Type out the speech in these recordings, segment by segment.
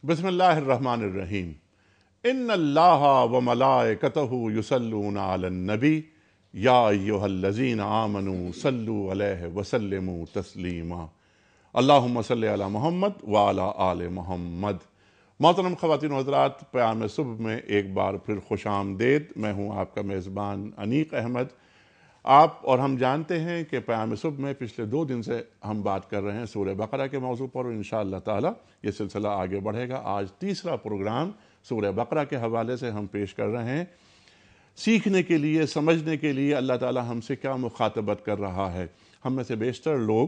بسم اللہ الرحمن الرحیم۔ ان اللہ و ملائکتہ یصلون علی النبی یا ایھا الذین آمنوا صلوا علیہ وسلموا تسلیما۔ اللہم صلی علی محمد وعلی آل محمد۔ محترم خواتین و حضرات، پیام صبح میں ایک بار پھر خوش آمدید۔ میں ہوں آپ کا میزبان انیق احمد۔ آپ اور ہم جانتے ہیں کہ پیام صبح میں پچھلے 2 دن سے ہم بات کر رہے ہیں سورہ بقرہ کے موضوع پر، اور انشاءاللہ تعالی یہ سلسلہ آگے بڑھے گا۔ آج تیسرا پروگرام سورہ بقرہ کے حوالے سے ہم پیش کر رہے ہیں، سیکھنے کے لیے، سمجھنے کے لیے اللہ تعالی ہم سے کیا مخاطبت کر رہا ہے۔ ہم میں سے بیشتر لوگ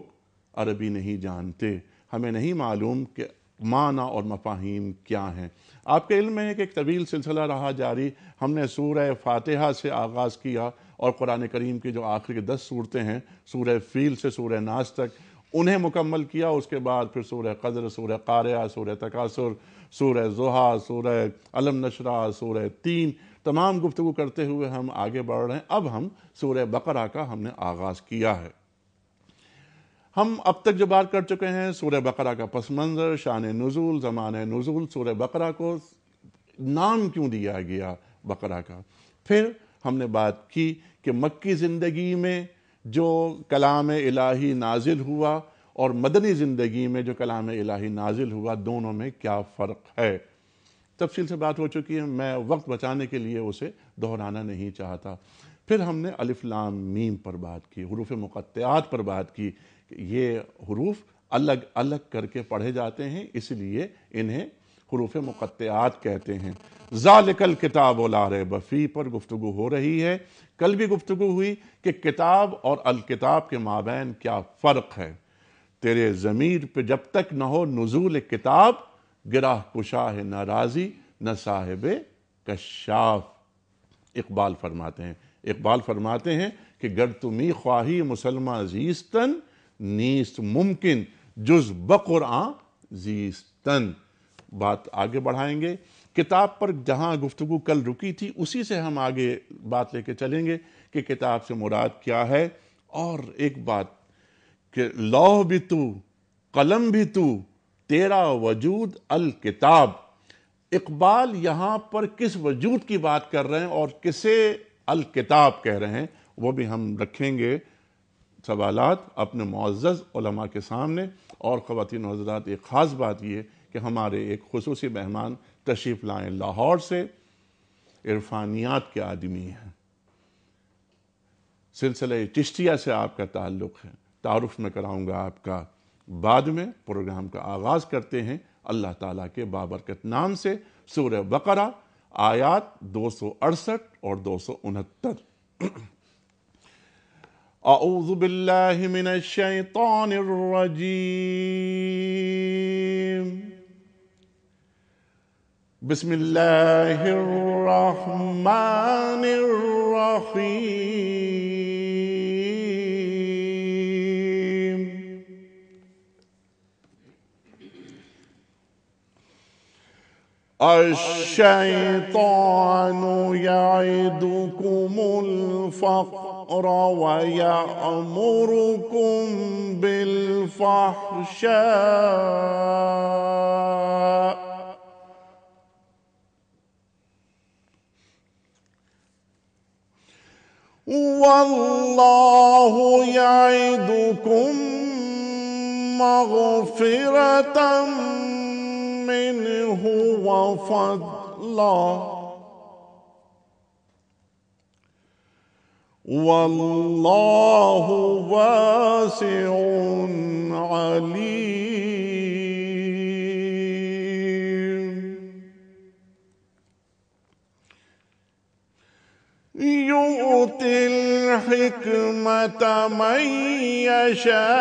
عربی نہیں جانتے، ہمیں نہیں معلوم کہ معنی اور مفاہیم کیا ہیں۔ آپ کے علم میں ہے کہ ایک طویل سلسلہ رہا جاری۔ ہم نے سورہ فاتحہ سے آغاز کیا اور قرآن کریم کی جو آخری 10 صورتیں ہیں، سورہ فیل سے سورہ ناس تک، انہیں مکمل کیا۔ اس کے بعد پھر سورہ قدر، سورہ قاریہ، سورہ تکاثر، سورہ ضحیٰ، سورہ علم نشرح، سورہ تین، تمام گفتگو کرتے ہوئے ہم آگے بڑھ رہے ہیں۔ اب ہم سورہ بقرہ کا ہم نے آغاز کیا ہے۔ ہم اب تک جو بات کر چکے ہیں سورہ بقرہ کا پس منظر، شان نزول، زمانہ نزول، سورہ بقرہ کو نام کیوں دیا گیا بقرہ کا۔ پھر ہم نے بات کی کہ مکی زندگی میں جو کلام الہی نازل ہوا اور مدنی زندگی میں جو کلام الہی نازل ہوا، دونوں میں کیا فرق ہے۔ تفصیل سے بات ہو چکی ہے، میں وقت بچانے کے لیے اسے دہرانا نہیں چاہتا۔ پھر ہم نے الف لام میم پر بات کی، حروف مقطعات پر بات کی کہ یہ حروف الگ الگ کر کے پڑھے جاتے ہیں، اس لیے انہیں حروف مقطعات کہتے ہیں۔ ذالک الکتاب لا ریب فیہ پر گفتگو ہو رہی ہے۔ کل بھی گفتگو ہوئی کہ کتاب اور الکتاب کے مابین کیا فرق ہے۔ تیرے ضمیر پہ جب تک نہ ہو نزول کتاب، گرہ کشا ہے نہ رازی نہ صاحب کشاف۔ اقبال فرماتے ہیں کہ گر تمی خواہی مسلمہ زیستن، نیست ممکن جز بقرآن زیستن۔ بات آگے بڑھائیں گے۔ کتاب پر جہاں گفتگو کل رکی تھی اسی سے ہم آگے بات لے کے چلیں گے کہ کتاب سے مراد کیا ہے۔ اور ایک بات کہ لوح بھی تو، قلم بھی تو، تیرا وجود الکتاب۔ اقبال یہاں پر کس وجود کی بات کر رہے ہیں اور کسے الکتاب کہہ رہے ہیں، وہ بھی ہم رکھیں گے سوالات اپنے معزز علماء کے سامنے۔ اور خواتین و حضرات، ایک خاص بات یہ کہ ہمارے ایک خصوصی مہمان تشریف لائیں لاہور سے، عرفانیات کے آدمی ہیں، سلسلہ چشتیہ سے آپ کا تعلق ہے۔ تعارف میں کراؤں گا آپ کا بعد میں۔ پروگرام کا آغاز کرتے ہیں اللہ تعالیٰ کے بابرکت نام سے، سورہ بقرہ آیات 268 اور 269۔ اعوذ باللہ من الشیطان الرجیم، بسم اللہ الرحمن الرحیم۔ الشیطان یعدکم الفقر ویأمرکم بالفحشاء واللہ یعدکم مغفرۃ منہ وفضلا واللہ واسع علیم۔ یؤتی الحکمۃ من یشاء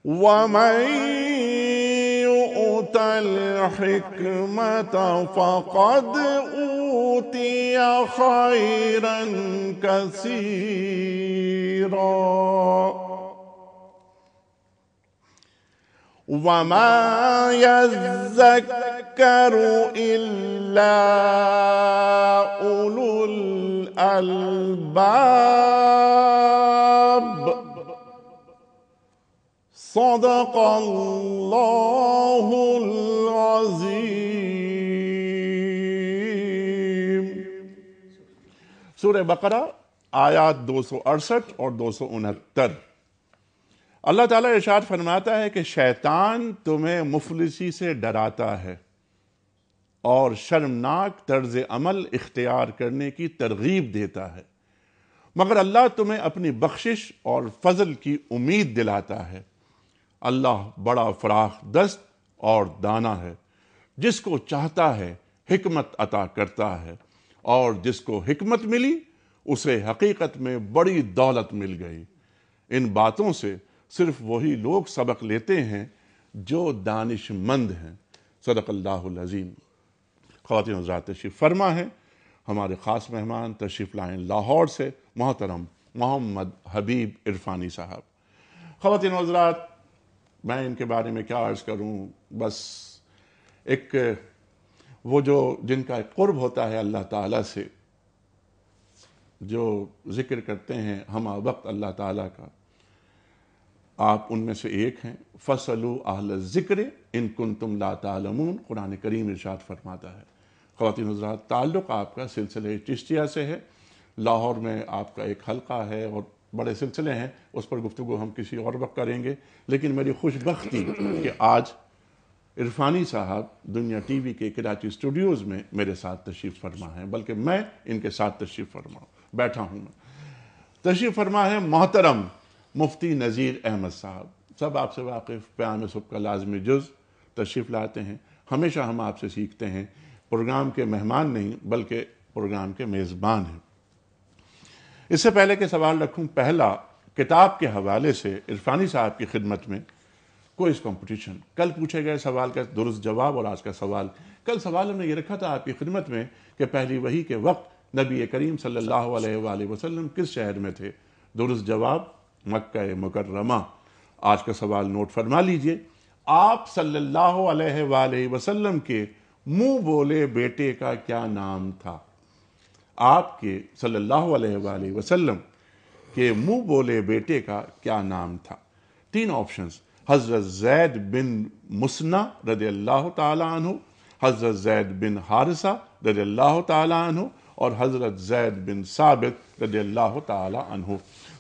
ومن يؤت الحكمة فقد أوتي خيرا كثيرا وما يذكر إلا أولو الألباب صدق اللہ العظیم۔ سورہ بقرہ آیات 268 اور 269۔ اللہ تعالیٰ ارشاد فرماتا ہے کہ شیطان تمہیں مفلسی سے ڈراتا ہے اور شرمناک طرز عمل اختیار کرنے کی ترغیب دیتا ہے، مگر اللہ تمہیں اپنی بخشش اور فضل کی امید دلاتا ہے۔ اللہ بڑا فراخ دست اور دانا ہے، جس کو چاہتا ہے حکمت عطا کرتا ہے، اور جس کو حکمت ملی اسے حقیقت میں بڑی دولت مل گئی۔ ان باتوں سے صرف وہی لوگ سبق لیتے ہیں جو دانش مند ہیں۔ صدق اللہ العظیم۔ خواتین حضرات تشریف فرما ہے ہمارے خاص مہمان تشریف لائیں لاہور سے محترم محمد حبیب عرفانی صاحب۔ خواتین حضرات میں ان کے بارے میں کیا عرض کروں، بس ایک وہ جو جن کا ایک قرب ہوتا ہے اللہ تعالیٰ سے، جو ذکر کرتے ہیں ہمہ وقت اللہ تعالیٰ کا، آپ ان میں سے ایک ہیں۔ فَاسْأَلُوا أَهْلَ الذِّكْرِ إِن كُنتُمْ لَا تَعْلَمُونَ، قرآن کریم ارشاد فرماتا ہے۔ خواتین حضرات تعلق آپ کا سلسلہ چشتیہ سے ہے، لاہور میں آپ کا ایک حلقہ ہے اور بڑے سلسلے ہیں، اس پر گفتگو ہم کسی اور وقت کریں گے، لیکن میری خوش بختی کہ آج عرفانی صاحب دنیا ٹی وی کے کراچی اسٹوڈیوز میں میرے ساتھ تشریف فرما ہیں، بلکہ میں ان کے ساتھ تشریف فرما بیٹھا ہوں۔ تشریف فرما ہے محترم مفتی نذیر احمد صاحب، سب آپ سے واقف، پیام صبح کا لازمی جز تشریف لاتے ہیں۔ ہمیشہ ہم آپ سے سیکھتے ہیں، پروگرام کے مہمان نہیں بلکہ پروگرام کے میزبان ہیں۔ اس سے پہلے کہ سوال رکھوں، پہلا کتاب کے حوالے سے عرفانی صاحب کی خدمت میں کوئز کمپٹیشن، کل پوچھے گئے سوال کا درست جواب اور آج کا سوال۔ کل سوال ہم نے یہ رکھا تھا آپ کی خدمت میں کہ پہلی وحی کے وقت نبی کریم صلی اللہ علیہ وآلہ وسلم کس شہر میں تھے؟ درست جواب مکہ مکرمہ۔ آج کا سوال نوٹ فرما لیجئے، آپ صلی اللہ علیہ وآلہ وسلم کے منہ بولے بیٹے کا کیا نام تھا؟ آپ کے صلی اللہ علیہ وآلہ وسلم کے منہ بولے بیٹے کا کیا نام تھا؟ تین آپشنز، حضرت زید بن مسنہ رضی اللہ تعالیٰ عنہ، حضرت زید بن حارثہ رضی اللہ تعالیٰ عنہ، اور حضرت زید بن ثابت رضی اللہ تعالیٰ عنہ۔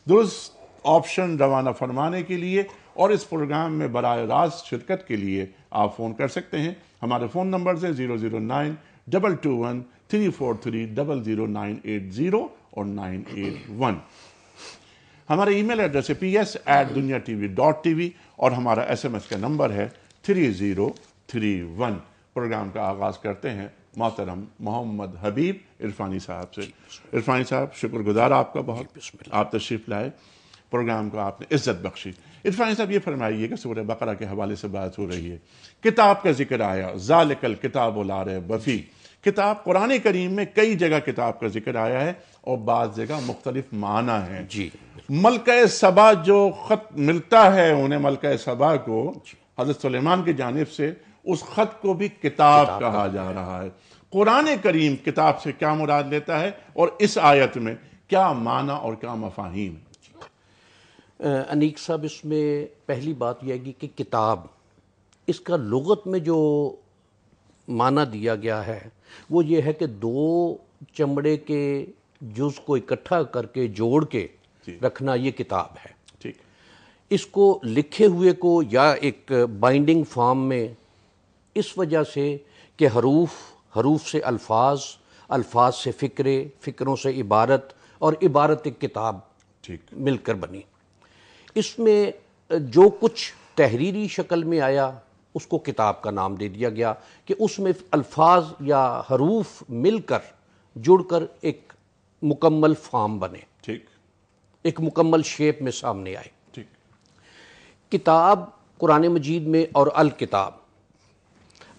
درست آپشن روانہ فرمانے کے لیے اور اس پروگرام میں براہ راست شرکت کے لیے آپ فون کر سکتے ہیں۔ ہمارے فون نمبرز ہیں 009-221-343-00980 اور 981۔ ہمارا ای میل ایڈریس ہے ps@dunyatv.tv اور ہمارا SMS کا نمبر ہے 3031۔ پروگرام کا آغاز کرتے ہیں محترم محمد حبیب عرفانی صاحب سے۔ عرفانی صاحب شکر گزار آپ کا بہت، آپ تشریف لائے، پروگرام کو آپ نے عزت بخشی۔ عرفانی صاحب یہ فرمائیے کہ سورہ بقرہ کے حوالے سے بات ہو رہی ہے، کتاب کا ذکر آیا، ذالک الکتاب لا ریب فیہ۔ کتاب قرآن کریم میں کئی جگہ کتاب کا ذکر آیا ہے اور بعض جگہ مختلف معنی ہیں۔ جی ملکہ سبا جو خط ملتا ہے انہیں، ملکہ سبا کو حضرت سلیمان کی جانب سے، اس خط کو بھی کتاب کہا جا رہا ہے۔ قرآن کریم کتاب سے کیا مراد لیتا ہے اور اس آیت میں کیا معنی اور کیا مفاہیم ہے؟ انیک صاحب، اس میں پہلی بات یہ ہے کہ کتاب، اس کا لغت میں جو معنی دیا گیا ہے وہ یہ ہے کہ دو چمڑے کے جز کو اکٹھا کر کے جوڑ کے رکھنا، یہ کتاب ہے۔ ٹھیک، اس کو لکھے ہوئے کو یا ایک بائنڈنگ فارم میں، اس وجہ سے کہ حروف سے الفاظ، الفاظ سے فکرے، فکروں سے عبارت، اور عبارت ایک کتاب ٹھیک، مل کر بنی۔ اس میں جو کچھ تحریری شکل میں آیا اس کو کتاب کا نام دے دیا گیا کہ اس میں الفاظ یا حروف مل کر جڑ کر ایک مکمل فارم بنے، ٹھیک، ایک مکمل شیپ میں سامنے آئے۔ ٹھیک، کتاب قرآن مجید میں، اور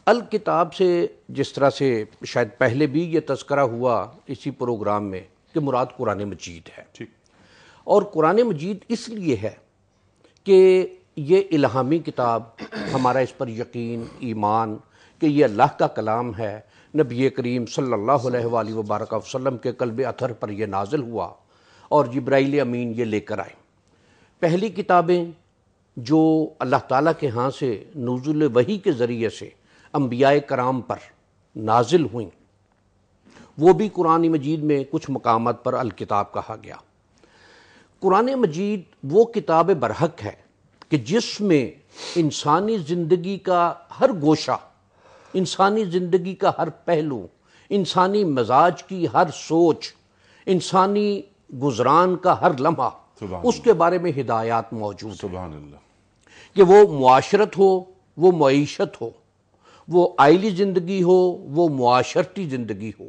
الکتاب سے جس طرح سے شاید پہلے بھی یہ تذکرہ ہوا اسی پروگرام میں کہ مراد قرآن مجید ہے، ٹھیک، اور قرآن مجید اس لیے ہے کہ یہ الہامی کتاب، ہمارا اس پر یقین، ایمان کہ یہ اللہ کا کلام ہے، نبی کریم صلی اللہ علیہ وآلہ وبارک وسلم کے قلب اطہر پر یہ نازل ہوا اور جبرائیل امین یہ لے کر آئے۔ پہلی کتابیں جو اللہ تعالیٰ کے ہاں سے نزول وحی کے ذریعے سے انبیاء کرام پر نازل ہوئیں، وہ بھی قرآن مجید میں کچھ مقامات پر الکتاب کہا گیا۔ قرآن مجید وہ کتاب برحق ہے کہ جس میں انسانی زندگی کا ہر گوشہ، انسانی زندگی کا ہر پہلو، انسانی مزاج کی ہر سوچ، انسانی گزران کا ہر لمحہ اس کے بارے میں ہدایات موجود ہیں۔ سبحان اللہ۔ کہ وہ معاشرت ہو، وہ معیشت ہو، وہ آئلی زندگی ہو، وہ معاشرتی زندگی ہو،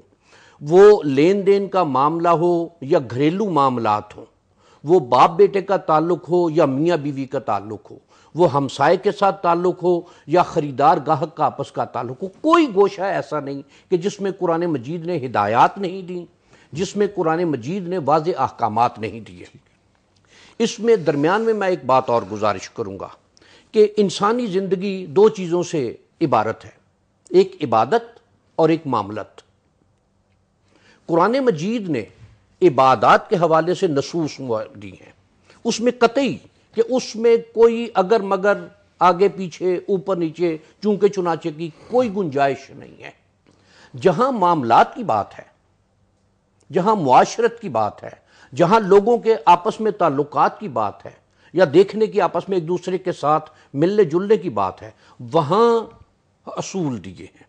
وہ لین دین کا معاملہ ہو یا گھریلو معاملات ہوں، وہ باپ بیٹے کا تعلق ہو یا میاں بیوی کا تعلق ہو، وہ ہمسائے کے ساتھ تعلق ہو یا خریدار گاہک کا آپس کا تعلق ہو، کوئی گوشہ ایسا نہیں کہ جس میں قرآن مجید نے ہدایات نہیں دیں، جس میں قرآن مجید نے واضح احکامات نہیں دیے۔ اس میں درمیان میں ایک بات اور گزارش کروں گا کہ انسانی زندگی دو چیزوں سے عبارت ہے، ایک عبادت اور ایک معاملت۔ قرآن مجید نے عبادات کے حوالے سے نصوص دی ہیں، اس میں قطعی کہ اس میں کوئی اگر مگر، آگے پیچھے، اوپر نیچے، چونکے چنانچے کی کوئی گنجائش نہیں ہے۔ جہاں معاملات کی بات ہے، جہاں معاشرت کی بات ہے، جہاں لوگوں کے آپس میں تعلقات کی بات ہے یا دیکھنے کی آپس میں ایک دوسرے کے ساتھ ملنے جلنے کی بات ہے، وہاں اصول دیے ہیں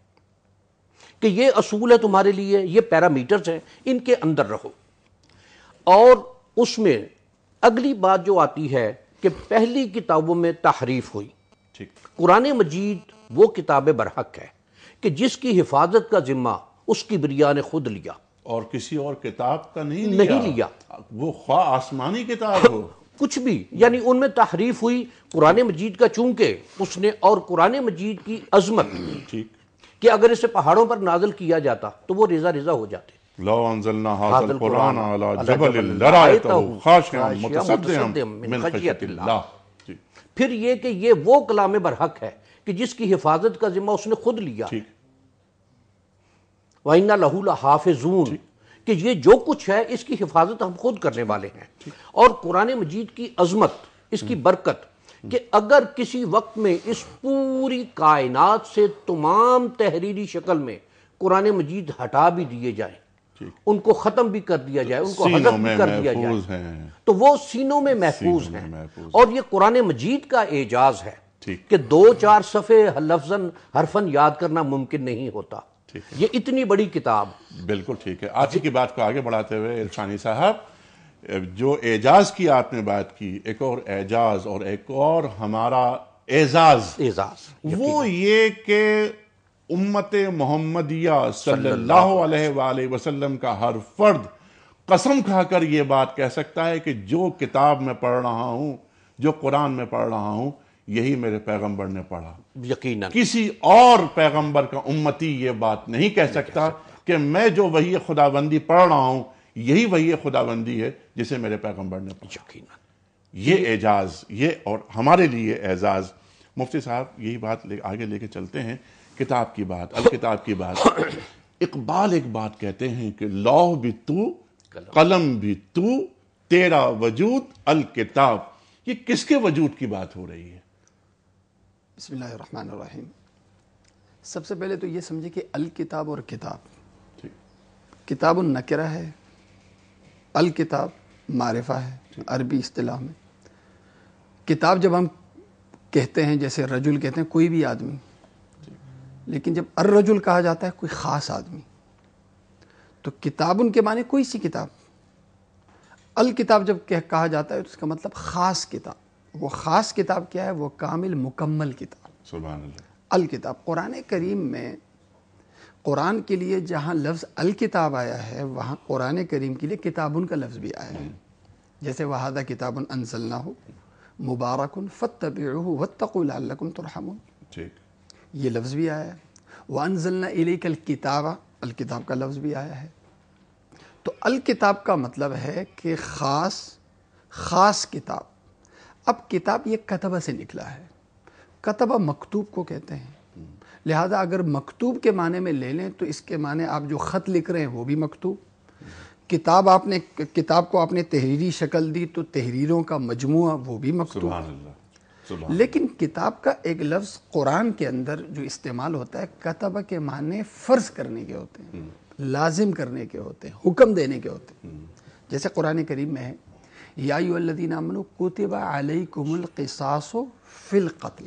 کہ یہ اصول ہے تمہارے لیے، یہ پیرامیٹرز ہیں، ان کے اندر رہو۔ اور اس میں اگلی بات جو آتی ہے کہ پہلی کتابوں میں تحریف ہوئی۔ قرآن مجید وہ کتاب برحق ہے کہ جس کی حفاظت کا ذمہ اس کی بریا نے خود لیا، اور کسی اور کتاب کا نہیں لیا، وہ خواہ آسمانی کتاب ہو، کچھ بھی، یعنی ان میں تحریف ہوئی قرآن مجید کا، چونکہ اس نے، اور قرآن مجید کی عظمت کہ اگر اسے پہاڑوں پر نازل کیا جاتا تو وہ ریزہ ریزہ ہو جاتے۔ لو انزلنا هذا القرآن على جبل لرأيته خاشعا متصدعا من خشیۃ اللہ۔ پھر یہ کہ یہ وہ کلام برحق ہے کہ جس کی حفاظت کا ذمہ اس نے خود لیا۔ وَإِنَّ لَهُ لَحَافِظُونَ، کہ یہ جو کچھ ہے اس کی حفاظت ہم خود کرنے والے ہیں۔ اور قرآن مجید کی عظمت، اس کی برکت کہ اگر کسی وقت میں اس پوری کائنات سے تمام تحریری شکل میں قرآن مجید ہٹا بھی دیے جائیں، ان کو ختم بھی کر دیا جائے، ان کو حذف بھی کر دیا جائے، تو وہ سینوں میں محفوظ ہیں۔ اور یہ قرآن مجید کا اعجاز ہے کہ 2-4 صفحے لفظاً حرفاً یاد کرنا ممکن نہیں ہوتا، یہ اتنی بڑی کتاب۔ بالکل ٹھیک ہے۔ آج کی بات کو آگے بڑھاتے ہوئے عرفانی صاحب، جو اعجاز کی آپ نے بات کی، ایک اور اعجاز اور ایک اور ہمارا اعزاز، وہ یہ کہ امت محمدیہ صلی اللہ علیہ وآلہ وسلم کا ہر فرد قسم کھا کر یہ بات کہہ سکتا ہے کہ جو کتاب میں پڑھ رہا ہوں، جو قرآن میں پڑھ رہا ہوں، یہی میرے پیغمبر نے پڑھا۔ یقیناً کسی اور پیغمبر کا امتی یہ بات نہیں کہہ سکتا کہ میں جو وحی خداوندی پڑھ رہا ہوں، یہی وحی خداوندی ہے جسے میرے پیغمبر نے پڑھا۔ یقیناً یہ اعجاز، یہ اور ہمارے لیے اعزاز۔ مفتی صاحب یہی بات آگے لے کے چلتے ہیں، کتاب کی بات، الکتاب کی بات۔ اقبال ایک بات کہتے ہیں کہ لوح بھی تو، قلم بھی تو، تیرا وجود الکتاب۔ یہ کس کے وجود کی بات ہو رہی ہے؟ بسم اللہ الرحمن الرحیم۔ سب سے پہلے تو یہ سمجھے کہ الکتاب اور کتاب، کتاب النکرہ ہے، الکتاب معرفہ ہے عربی اصطلاح میں۔ کتاب جب ہم کہتے ہیں، جیسے رجل کہتے ہیں کوئی بھی آدمی، لیکن جب الرجل کہا جاتا ہے کوئی خاص آدمی، تو کتاب ان کے معنی کوئی سی کتاب۔ الکتاب جب کہا جاتا ہے تو اس کا مطلب خاص کتاب۔ وہ خاص کتاب کیا ہے؟ وہ کامل مکمل کتاب، سبحان اللہ۔ الکتاب۔ قرآن کریم میں قرآن کے لیے جہاں لفظ الکتاب آیا ہے، وہاں قرآن کریم کے لیے کتابن کا لفظ بھی آیا ہے۔ جیسے وَهَذَا كِتَابٌ أَنزَلْنَاهُ مُبَارَكٌ فَاتَّبِعُوهُ وَاتَّقُوا لَعَلَّكُمْ تُرْحَمُونَ، یہ لفظ بھی آیا ہے۔ وَأَنزَلْنَا إِلَيْكَ الْكِتَابَ، الکتاب کا لفظ بھی آیا ہے۔ تو الکتاب کا مطلب ہے کہ خاص کتاب۔ اب کتاب یہ کتبہ سے نکلا ہے، کتبہ مکتوب کو کہتے ہیں، لہذا اگر مکتوب کے معنی میں لے لیں تو اس کے معنی آپ جو خط لکھ رہے ہیں وہ بھی مکتوب، کتاب کو آپ نے تحریری شکل دی تو تحریروں کا مجموعہ وہ بھی مکتوب۔ سبحان اللہ، لیکن کتاب کا ایک لفظ قرآن کے اندر جو استعمال ہوتا ہے کتب کے معنی فرض کرنے کے ہوتے ہیں، لازم کرنے کے ہوتے ہیں، حکم دینے کے ہوتے ہیں. جیسے قرآن کریم میں ہے یا ایھا الذین آمنوا کتب علیکم القصاص فی القتل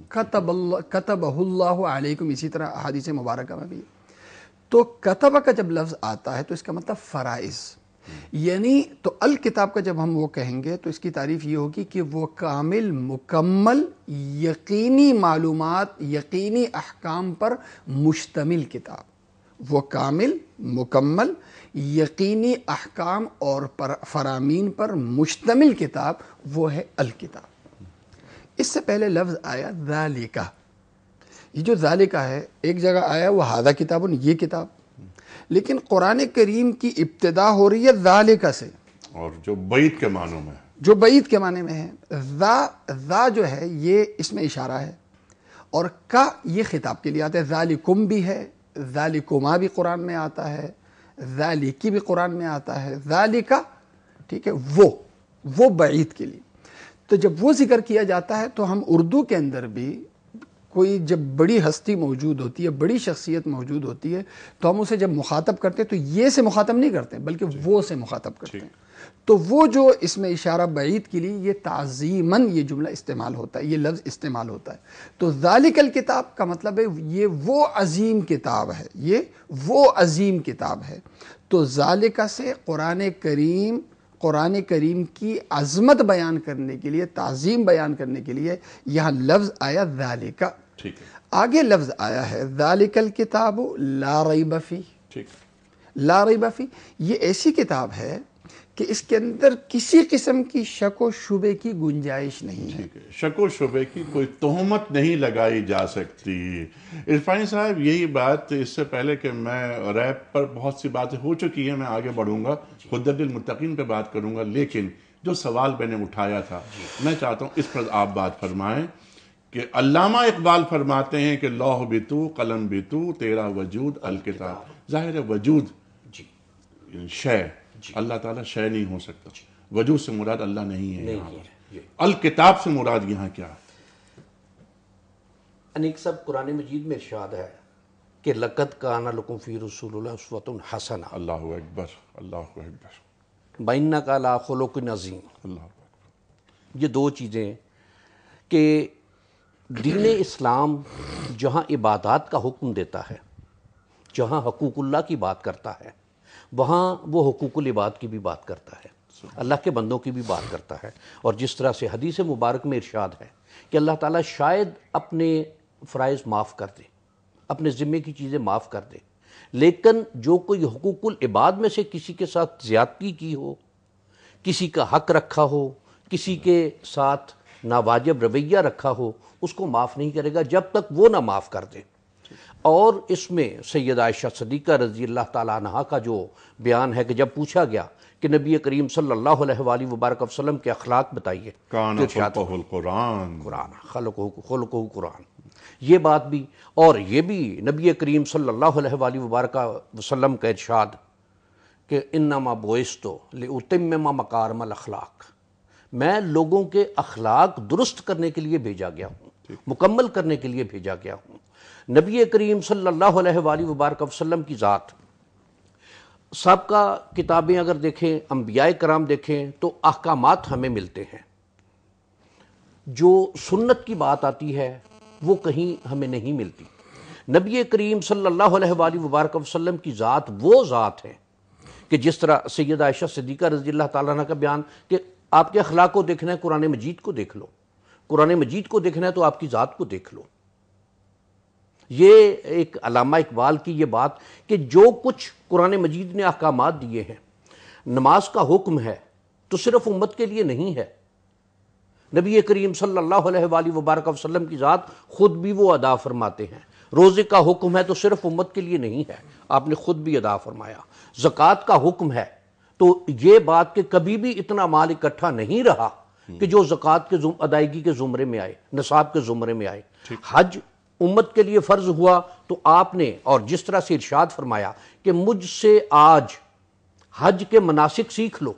کتبہ اللہ علیکم، اسی طرح احادیث مبارکہ میں بھی. تو کتبہ کا جب لفظ آتا ہے تو اس کا مطلب فرائض، یعنی تو الکتاب کا جب ہم وہ کہیں گے تو اس کی تعریف یہ ہوگی کہ وہ کامل مکمل یقینی معلومات، یقینی احکام پر مشتمل کتاب. وہ کامل مکمل یقینی احکام اور فرامین پر مشتمل کتاب وہ ہے الکتاب. اس سے پہلے لفظ آیا ذالکہ. یہ جو ذالکہ ہے ایک جگہ آیا وہ ھذا کتاب، یہ کتاب، لیکن قرآن کریم کی ابتدا ہو رہی ہے ذالکہ سے، اور جو بعید کے معنوں میں، جو بعید کے معنی میں ہے. ذا جو ہے یہ اس میں اشارہ ہے، اور کا یہ خطاب کے لیے آتا ہے. ذالکم بھی ہے، ذالکما بھی قرآن میں آتا ہے، ذالکی بھی قرآن میں آتا ہے، ذالکہ ٹھیک ہے وہ بعید کے لیے. تو جب وہ ذکر کیا جاتا ہے تو ہم اردو کے اندر بھی کوئی جب بڑی ہستی موجود ہوتی ہے، بڑی شخصیت موجود ہوتی ہے، تو ہم اسے جب مخاطب کرتے ہیں تو یہ سے مخاطب نہیں کرتے بلکہ وہ سے مخاطب کرتے ہیں. تو وہ جو اس میں اشارہ بعید کے لیے یہ تعظیماً یہ جملہ استعمال ہوتا ہے، یہ لفظ استعمال ہوتا ہے. تو ذالک الکتاب کا مطلب ہے یہ وہ عظیم کتاب ہے، یہ وہ عظیم کتاب ہے. تو ذالکہ سے قرآن کریم کی عظمت بیان کرنے کے لیے، تعظیم بیان کرنے کے لیے یہاں لفظ آیا ذالکہ. آگے لفظ آیا ہے ذالک الکتاب لا ریب فیہ. لا ریب فیہ یہ ایسی کتاب ہے کہ اس کے اندر کسی قسم کی شک و شبے کی گنجائش نہیں ہے. شک و شبے کی کوئی تہمت نہیں لگائی جا سکتی. عرفانی صاحب یہی بات اس سے پہلے کہ میں ریپ پر بہت سی باتیں ہو چکی ہیں، میں آگے بڑھوں گا، ہدیۃ للمتقین پہ بات کروں گا، لیکن جو سوال میں نے اٹھایا تھا میں چاہتا ہوں اس پر آپ بات فرمائیں کہ علامہ اقبال فرماتے ہیں کہ لوح بھی تو قلم بھی تو تیرا وجود الکتاب. ظاہر وجود شے، اللہ تعالیٰ شے نہیں ہو سکتا. وجود سے مراد اللہ نہیں ہے. الکتاب سے مراد یہاں کیا ہے؟ انیک صاحب قرآن مجید میں ارشاد ہے کہ لقد کان لکم فی رسول اللہ اسوۃ حسنہ. اللہ اکبر، اللہ اکبر. وَإِنَّكَ لَعَلَىٰ خُلُقٍ عَظِيمٍ. اللہ اکبر. یہ دو چیزیں کہ دین اسلام جہاں عبادات کا حکم دیتا ہے، جہاں حقوق اللہ کی بات کرتا ہے، وہاں وہ حقوق العباد کی بھی بات کرتا ہے، اللہ کے بندوں کی بھی بات کرتا ہے. اور جس طرح سے حدیث مبارک میں ارشاد ہے کہ اللہ تعالیٰ شاید اپنے فرائض معاف کر دے، اپنے ذمے کی چیزیں معاف کر دے، لیکن جو کوئی حقوق العباد میں سے کسی کے ساتھ زیادتی کی ہو، کسی کا حق رکھا ہو، کسی کے ساتھ ناواجب رویہ رکھا ہو، اس کو معاف نہیں کرے گا جب تک وہ نہ معاف کر دے. اور اس میں سیدہ عائشہ صدیقہ رضی اللہ تعالیٰ عنہا کا جو بیان ہے کہ جب پوچھا گیا کہ نبی کریم صلی اللہ علیہ وآلہ وبارک وسلم کے اخلاق بتائیے، کان خلقہ القرآن، خلقہ قرآن، یہ بات بھی. اور یہ بھی نبی کریم صلی اللہ علیہ وآلہ وبارک وسلم کا ارشاد کہ انما بعثت لاتمم مکارم الاخلاق، میں لوگوں کے اخلاق درست کرنے کے لیے بھیجا گیا ہوں، مکمل کرنے کے لیے بھیجا گیا ہوں. نبی کریم صلی اللہ علیہ وآلہ وبارک وسلم کی ذات، سابقہ کتابیں اگر دیکھیں، انبیاء کرام دیکھیں تو احکامات ہمیں ملتے ہیں. جو سنت کی بات آتی ہے وہ کہیں ہمیں نہیں ملتی. نبی کریم صلی اللہ علیہ وآلہ وبارک وسلم کی ذات وہ ذات ہے کہ جس طرح سیدہ عائشہ صدیقہ رضی اللہ تعالیٰ عنہ کا بیان کہ آپ کے اخلاق کو دیکھنا ہے قرآن مجید کو دیکھ لو، قرآن مجید کو دیکھنا ہے تو آپ کی ذات کو دیکھ لو. یہ ایک علامہ اقبال کی یہ بات کہ جو کچھ قرآن مجید نے احکامات دیے ہیں، نماز کا حکم ہے تو صرف امت کے لیے نہیں ہے. نبی کریم صلی اللہ علیہ وآلہ وبارک وسلم کی ذات خود بھی وہ ادا فرماتے ہیں. روزے کا حکم ہے تو صرف امت کے لیے نہیں ہے، آپ نے خود بھی ادا فرمایا. زکوٰۃ کا حکم ہے تو یہ بات کہ کبھی بھی اتنا مال اکٹھا نہیں رہا کہ جو زکوٰۃ کے ادائیگی کے زمرے میں آئے، نصاب کے زمرے میں آئے. حج امت کے لیے فرض ہوا تو آپ نے، اور جس طرح سے ارشاد فرمایا کہ مجھ سے آج حج کے مناسک سیکھ لو.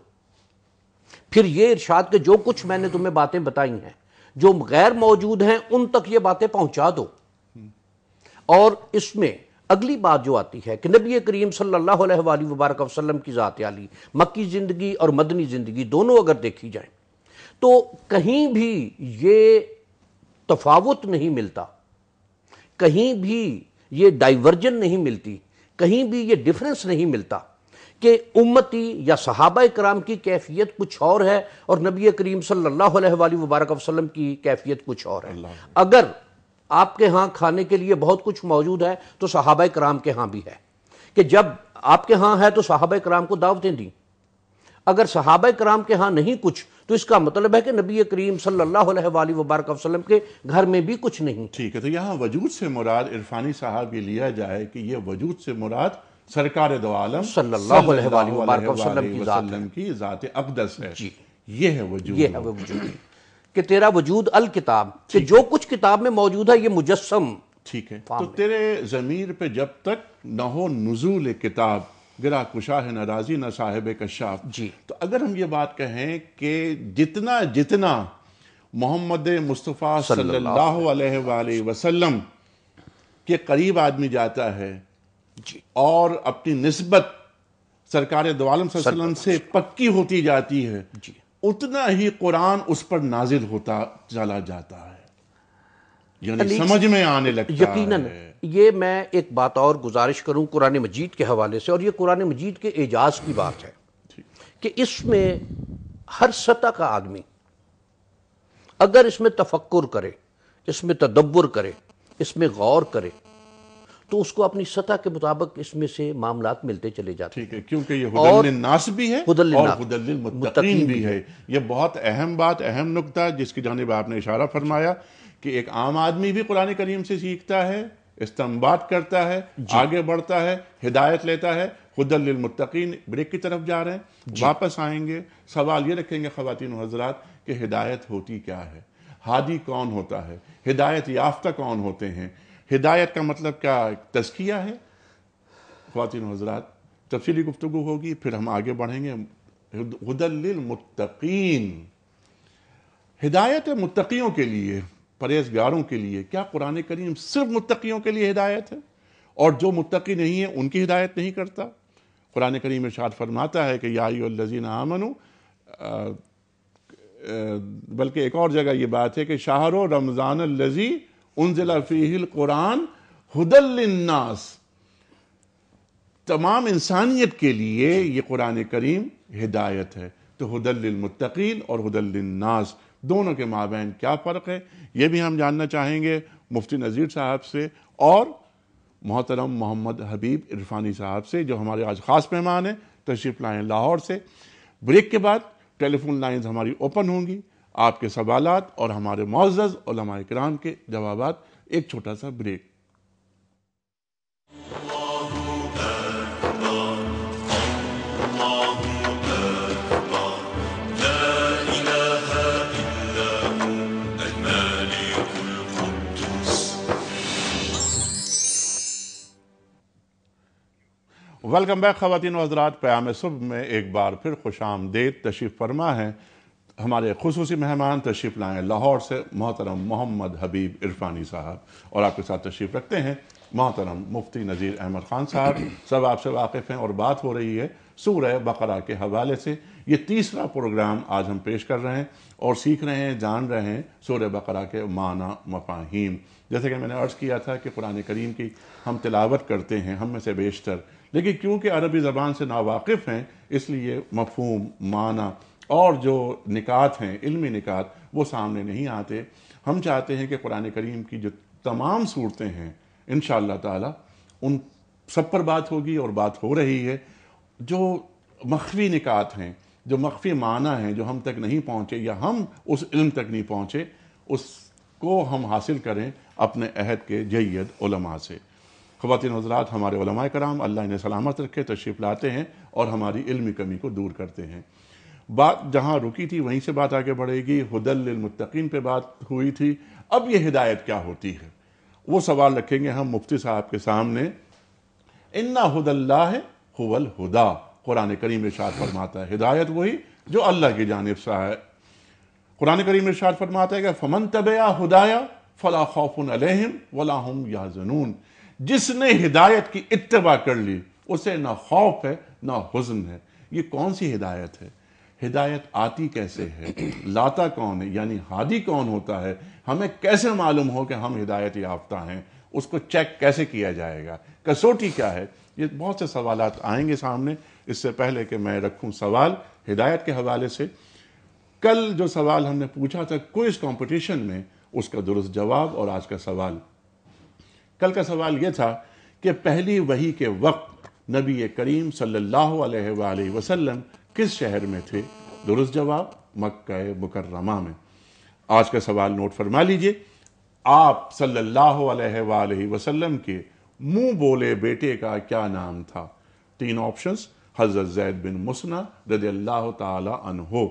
پھر یہ ارشاد کہ جو کچھ میں نے تمہیں باتیں بتائی ہیں، جو غیر موجود ہیں ان تک یہ باتیں پہنچا دو. اور اس میں اگلی بات جو آتی ہے کہ نبی کریم صلی اللہ علیہ وآلہ وبارک وسلم کی ذات عالی، مکی زندگی اور مدنی زندگی دونوں اگر دیکھی جائیں تو کہیں بھی یہ تفاوت نہیں ملتا، کہیں بھی یہ ڈائیورجن نہیں ملتی، کہیں بھی یہ ڈیفرنس نہیں ملتا کہ امتی یا صحابہ کرام کی کیفیت کچھ اور ہے اور نبی کریم صلی اللہ علیہ وآلہ وبارک وسلم کی کیفیت کچھ اور ہے. اگر آپ کے ہاں کھانے کے لیے بہت کچھ موجود ہے تو صحابہ کرام کے ہاں بھی ہے، کہ جب آپ کے ہاں ہے تو صحابہ کرام کو دعوتیں دیں. اگر صحابہ کرام کے ہاں نہیں کچھ تو اس کا مطلب ہے کہ نبی کریم صلی اللہ علیہ وآلہ وبارک وسلم کے گھر میں بھی کچھ نہیں. ٹھیک ہے، تو یہاں وجود سے مراد عرفانی صاحب یہ لیا جائے کہ یہ وجود سے مراد سرکار دو عالم صلی اللہ علیہ وآلہ وبارک وسلم کی ذات اقدس ہے. جی، یہ ہے وجود. یہ ہے وہ وجود کہ تیرا وجود الکتاب، کہ جو کچھ کتاب میں موجود ہے یہ مجسم. ٹھیک ہے، تو تیرے ضمیر پہ جب تک نہ ہو نزول کتاب، گرا کشا ہے نہ راضی نہ صاحب کشاف. جی، تو اگر ہم یہ بات کہیں کہ جتنا محمد مصطفیٰ صلی اللہ علیہ وآلہ وسلم کے قریب آدمی جاتا ہے جی، اور اپنی نسبت سرکار دو عالم صلی اللہ علیہ وسلم سے پکی ہوتی جاتی ہے، جی، اتنا ہی قرآن اس پر نازل ہوتا چلا جاتا ہے، یعنی سمجھ میں آنے لگتا ہے. یقیناً یہ میں ایک بات اور گزارش کروں قرآن مجید کے حوالے سے، اور یہ قرآن مجید کے اعجاز کی بات ہے کہ اس میں ہر سطح کا آدمی اگر اس میں تفکر کرے، اس میں تدبر کرے، اس میں غور کرے تو اس کو اپنی سطح کے مطابق اس میں سے معاملات ملتے چلے جاتے ہیں. ٹھیک ہے، کیونکہ یہ ہدی للناس بھی ہے اور ہدی للمتقین بھی ہے. یہ بہت اہم بات، اہم نکتہ جس کی جانب آپ نے اشارہ فرمایا کہ ایک عام آدمی بھی قرآن کریم سے سیکھتا ہے، استنباط کرتا ہے، آگے بڑھتا ہے، ہدایت لیتا ہے. ہدی للمتقین. بریک کی طرف جا رہے ہیں، واپس آئیں گے. سوال یہ رکھیں گے خواتین و حضرات کہ ہدایت ہوتی کیا ہے، ہادی کون ہوتا ہے، ہدایت یافتہ کون ہوتے ہیں، ہدایت کا مطلب کیا تزکیہ ہے. خواتین و حضرات تفصیلی گفتگو ہوگی، پھر ہم آگے بڑھیں گے. ہدی للمتقین، ہدایت متقیوں کے لیے، پرہیزگاروں کے لیے. کیا قرآن کریم صرف متقیوں کے لیے ہدایت ہے اور جو متقی نہیں ہیں ان کی ہدایت نہیں کرتا؟ قرآن کریم ارشاد فرماتا ہے کہ یا ایھا الذین آمنوا، بلکہ ایک اور جگہ یہ بات ہے کہ شہر رمضان الذی انزل فیہ القرآن ہدی للناس. تمام انسانیت کے لیے یہ قرآن کریم ہدایت ہے. تو ہدی للمتقین اور ہدی للناس دونوں کے مابین کیا فرق ہے، یہ بھی ہم جاننا چاہیں گے مفتی نذیر صاحب سے اور محترم محمد حبیب عرفانی صاحب سے، جو ہمارے آج خاص مہمان ہیں، تشریف لائیں لاہور سے. بریک کے بعد ٹیلی فون لائنز ہماری اوپن ہوں گی، آپ کے سوالات اور ہمارے معزز علماء کرام کے جوابات. ایک چھوٹا سا بریک. ویلکم بیک خواتین و حضرات. پیام صبح میں ایک بار پھر خوش آمدید. تشریف فرما ہے ہمارے خصوصی مہمان، تشریف لائیں لاہور سے محترم محمد حبیب عرفانی صاحب، اور آپ کے ساتھ تشریف رکھتے ہیں محترم مفتی نذیر احمد خان صاحب. سب آپ سے واقف ہیں اور بات ہو رہی ہے سورہ بقرہ کے حوالے سے. یہ تیسرا پروگرام آج ہم پیش کر رہے ہیں اور سیکھ رہے ہیں، جان رہے ہیں سورہ بقرہ کے معنی، مفاہیم. جیسے کہ میں نے عرض کیا تھا کہ قرآن کریم کی ہم تلاوت کرتے ہیں، ہم میں سے بیشتر، لیکن کیونکہ عربی زبان سے ناواقف ہیں اس لیے مفہوم، معنی اور جو نکات ہیں، علمی نکات، وہ سامنے نہیں آتے. ہم چاہتے ہیں کہ قرآن کریم کی جو تمام صورتیں ہیں انشاءاللہ تعالی ان سب پر بات ہوگی اور بات ہو رہی ہے. جو مخفی نکات ہیں، جو مخفی معنی ہیں، جو ہم تک نہیں پہنچے یا ہم اس علم تک نہیں پہنچے، اس کو ہم حاصل کریں اپنے عہد کے جید علماء سے. خواتین و حضرات، ہمارے علماء کرام اللہ انہیں سلامت رکھے تشریف لاتے ہیں اور ہماری علمی کمی کو دور کرتے ہیں. بات جہاں رکی تھی وہیں سے بات آگے بڑھے گی. ہدی للمتقین پہ بات ہوئی تھی. اب یہ ہدایت کیا ہوتی ہے وہ سوال رکھیں گے ہم مفتی صاحب کے سامنے. اِنَّ هُدَى اللَّهِ هُوَ الْهُدَى. قرآن کریم ارشاد فرماتا ہے ہدایت وہی جو اللہ کی جانب سے ہے. قرآن کریم ارشاد فرماتا ہے کہ فمن تبع ہدایا فلا خوف علیہم ولا ہم یحزنون، جس نے ہدایت کی اتباع کر لی اسے نہ خوف ہے نہ حزن ہے۔ یہ کون سی ہدایت ہے؟ ہدایت آتی کیسے ہے؟ لاتا کون ہے؟ یعنی ہادی کون ہوتا ہے؟ ہمیں کیسے معلوم ہو کہ ہم ہدایت یافتہ ہیں؟ اس کو چیک کیسے کیا جائے گا؟ کسوٹی کیا ہے؟ یہ بہت سے سوالات آئیں گے سامنے۔ اس سے پہلے کہ میں رکھوں سوال ہدایت کے حوالے سے، کل جو سوال ہم نے پوچھا تھا کوئز کمپٹیشن میں، اس کا درست جواب اور آج کا سوال۔ کل کا سوال یہ تھا کہ پہلی وحی کے وقت نبی کریم صلی اللہ علیہ وآلہ وسلم کس شہر میں تھے؟ درست جواب مکہ مکرمہ میں۔ آج کا سوال نوٹ فرما لیجئے، آپ صلی اللہ علیہ وآلہ وسلم کے منہ بولے بیٹے کا کیا نام تھا؟ 3 آپشنز، حضرت زید بن مسنہ رضی اللہ تعالی عنہ،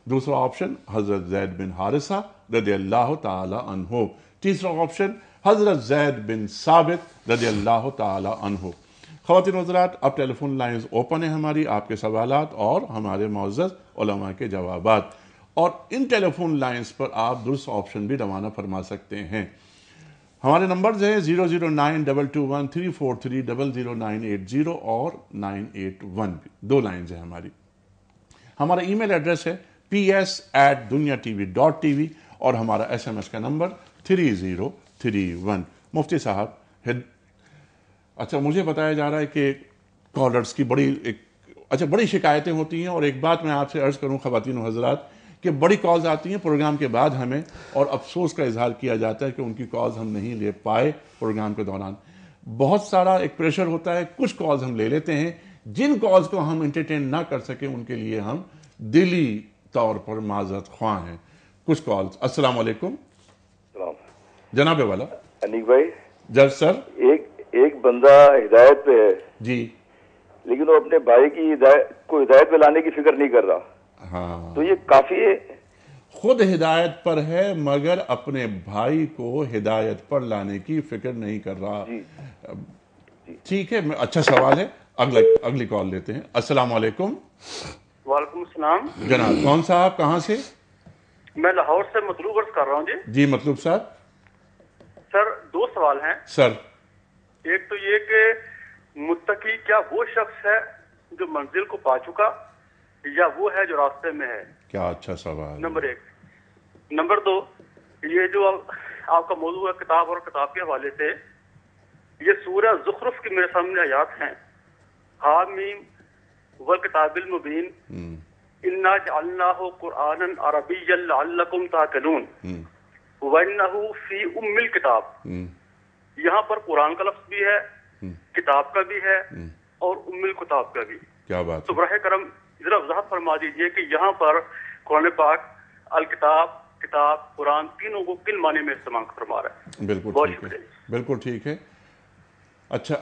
دوسرا آپشن حضرت زید بن حارثہ رضی اللہ تعالی عنہ، تیسرا آپشن حضرت زید بن ثابت رضی اللہ تعالی عنہ۔ خواتین و حضرات، اب ٹیلی فون لائنز اوپن ہیں ہماری، آپ کے سوالات اور ہمارے معزز علماء کے جوابات، اور ان ٹیلی فون لائنز پر آپ درست آپشن بھی روانہ فرما سکتے ہیں۔ ہمارے نمبرز ہیں 009221343000980 اور 981 بھی، 2 لائنز ہیں ہماری۔ ہمارا ای میل ایڈریس ہے ps@dunyatv.tv اور ہمارا SMS کا نمبر 3031۔ مفتی صاحب، اچھا مجھے بتایا جا رہا ہے کہ کالرز کی بڑی شکایتیں ہوتی ہیں، اور ایک بات میں آپ سے عرض کروں خواتین و حضرات کہ بڑی کالز آتی ہیں پروگرام کے بعد ہمیں، اور افسوس کا اظہار کیا جاتا ہے کہ ان کی کالز ہم نہیں لے پائے پروگرام کے دوران۔ بہت سارا ایک پریشر ہوتا ہے، کچھ کالز ہم لے لیتے ہیں، جن کالز کو ہم انٹرٹین نہ کر سکیں ان کے لیے ہم دلی طور پر معذرت خواہ ہیں۔ کچھ کالز۔ السلام علیکم جناب والا۔ انیک بھائی، جج سر۔ ایک بندہ ہدایت پہ ہے جی، لیکن وہ اپنے بھائی کی ہدایت پہ لانے کی فکر نہیں کر رہا، ہاں، تو یہ کافی ہے؟ خود ہدایت پر ہے مگر اپنے بھائی کو ہدایت پر لانے کی فکر نہیں کر رہا۔ ٹھیک ہے، اچھا سوال ہے، اگلی کال لیتے ہیں۔ السلام علیکم۔ وعلیکم السلام جناب کون صاحب، کہاں سے؟ میں لاہور سے مطلوب عرض کر رہا ہوں۔ جی مطلوب صاحب۔ سر 2 سوال ہیں۔ سر، ایک تو یہ کہ متقی کیا وہ شخص ہے جو منزل کو پا چکا، یا وہ ہے جو راستے میں ہے؟ کیا اچھا سوال۔ نمبر 1۔ نمبر 2، یہ جو آپ کا موضوع ہے کتاب اور کتاب کے حوالے سے، یہ سورہ زخرف کی میرے سامنے آیات ہیں، حامیم والکتاب المبین، انا جعلناہ قرآنا عربیا لعلکم تعقلون وانہ فی ام الکتاب۔ یہاں پر قرآن کا لفظ بھی ہے، کتاب کا بھی ہے، اور ام الکتاب کا بھی۔ کیا بات تو براہ کرم ذرا وضاحت فرما دیجئے کہ یہاں پر قرآن پاک الکتاب، کتاب، قرآن تینوں کو کن معنی میں استعمال فرما رہا ہے؟ بالکل بہت ٹھیک ہے، شکریہ۔ بالکل ٹھیک ہے۔ اچھا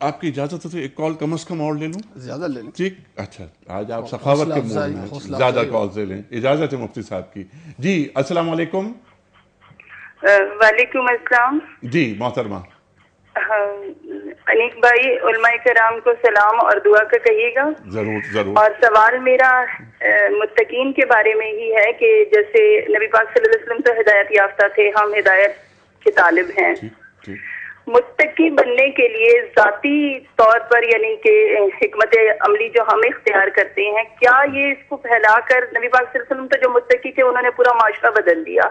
آپ کی اجازت ہے تو ایک کال کم از کم اور لے لوں؟ زیادہ لے لیں۔ ٹھیک، اچھا آج آپ سخاوت کے موڈ میں ہیں، زیادہ کالز لے لیں، اجازت ہے مفتی صاحب کی۔ جی السلام علیکم۔ وعلیکم السلام۔ جی محترمہ۔ انیک بھائی، علماء کرام کو سلام اور دعا کا کہیے گا۔ ضرور ضرور۔ اور سوال میرا متقین کے بارے میں ہی ہے کہ جیسے نبی پاک صلی اللہ علیہ وسلم تو ہدایت یافتہ تھے، ہم ہدایت کے طالب ہیں۔ متقی بننے کے لیے ذاتی طور پر یعنی کہ حکمت عملی جو ہم اختیار کرتے ہیں، کیا یہ اس کو پھیلا کر نبی پاک صلی اللہ علیہ وسلم تو جو متقی تھے انہوں نے پورا معاشرہ بدل دیا،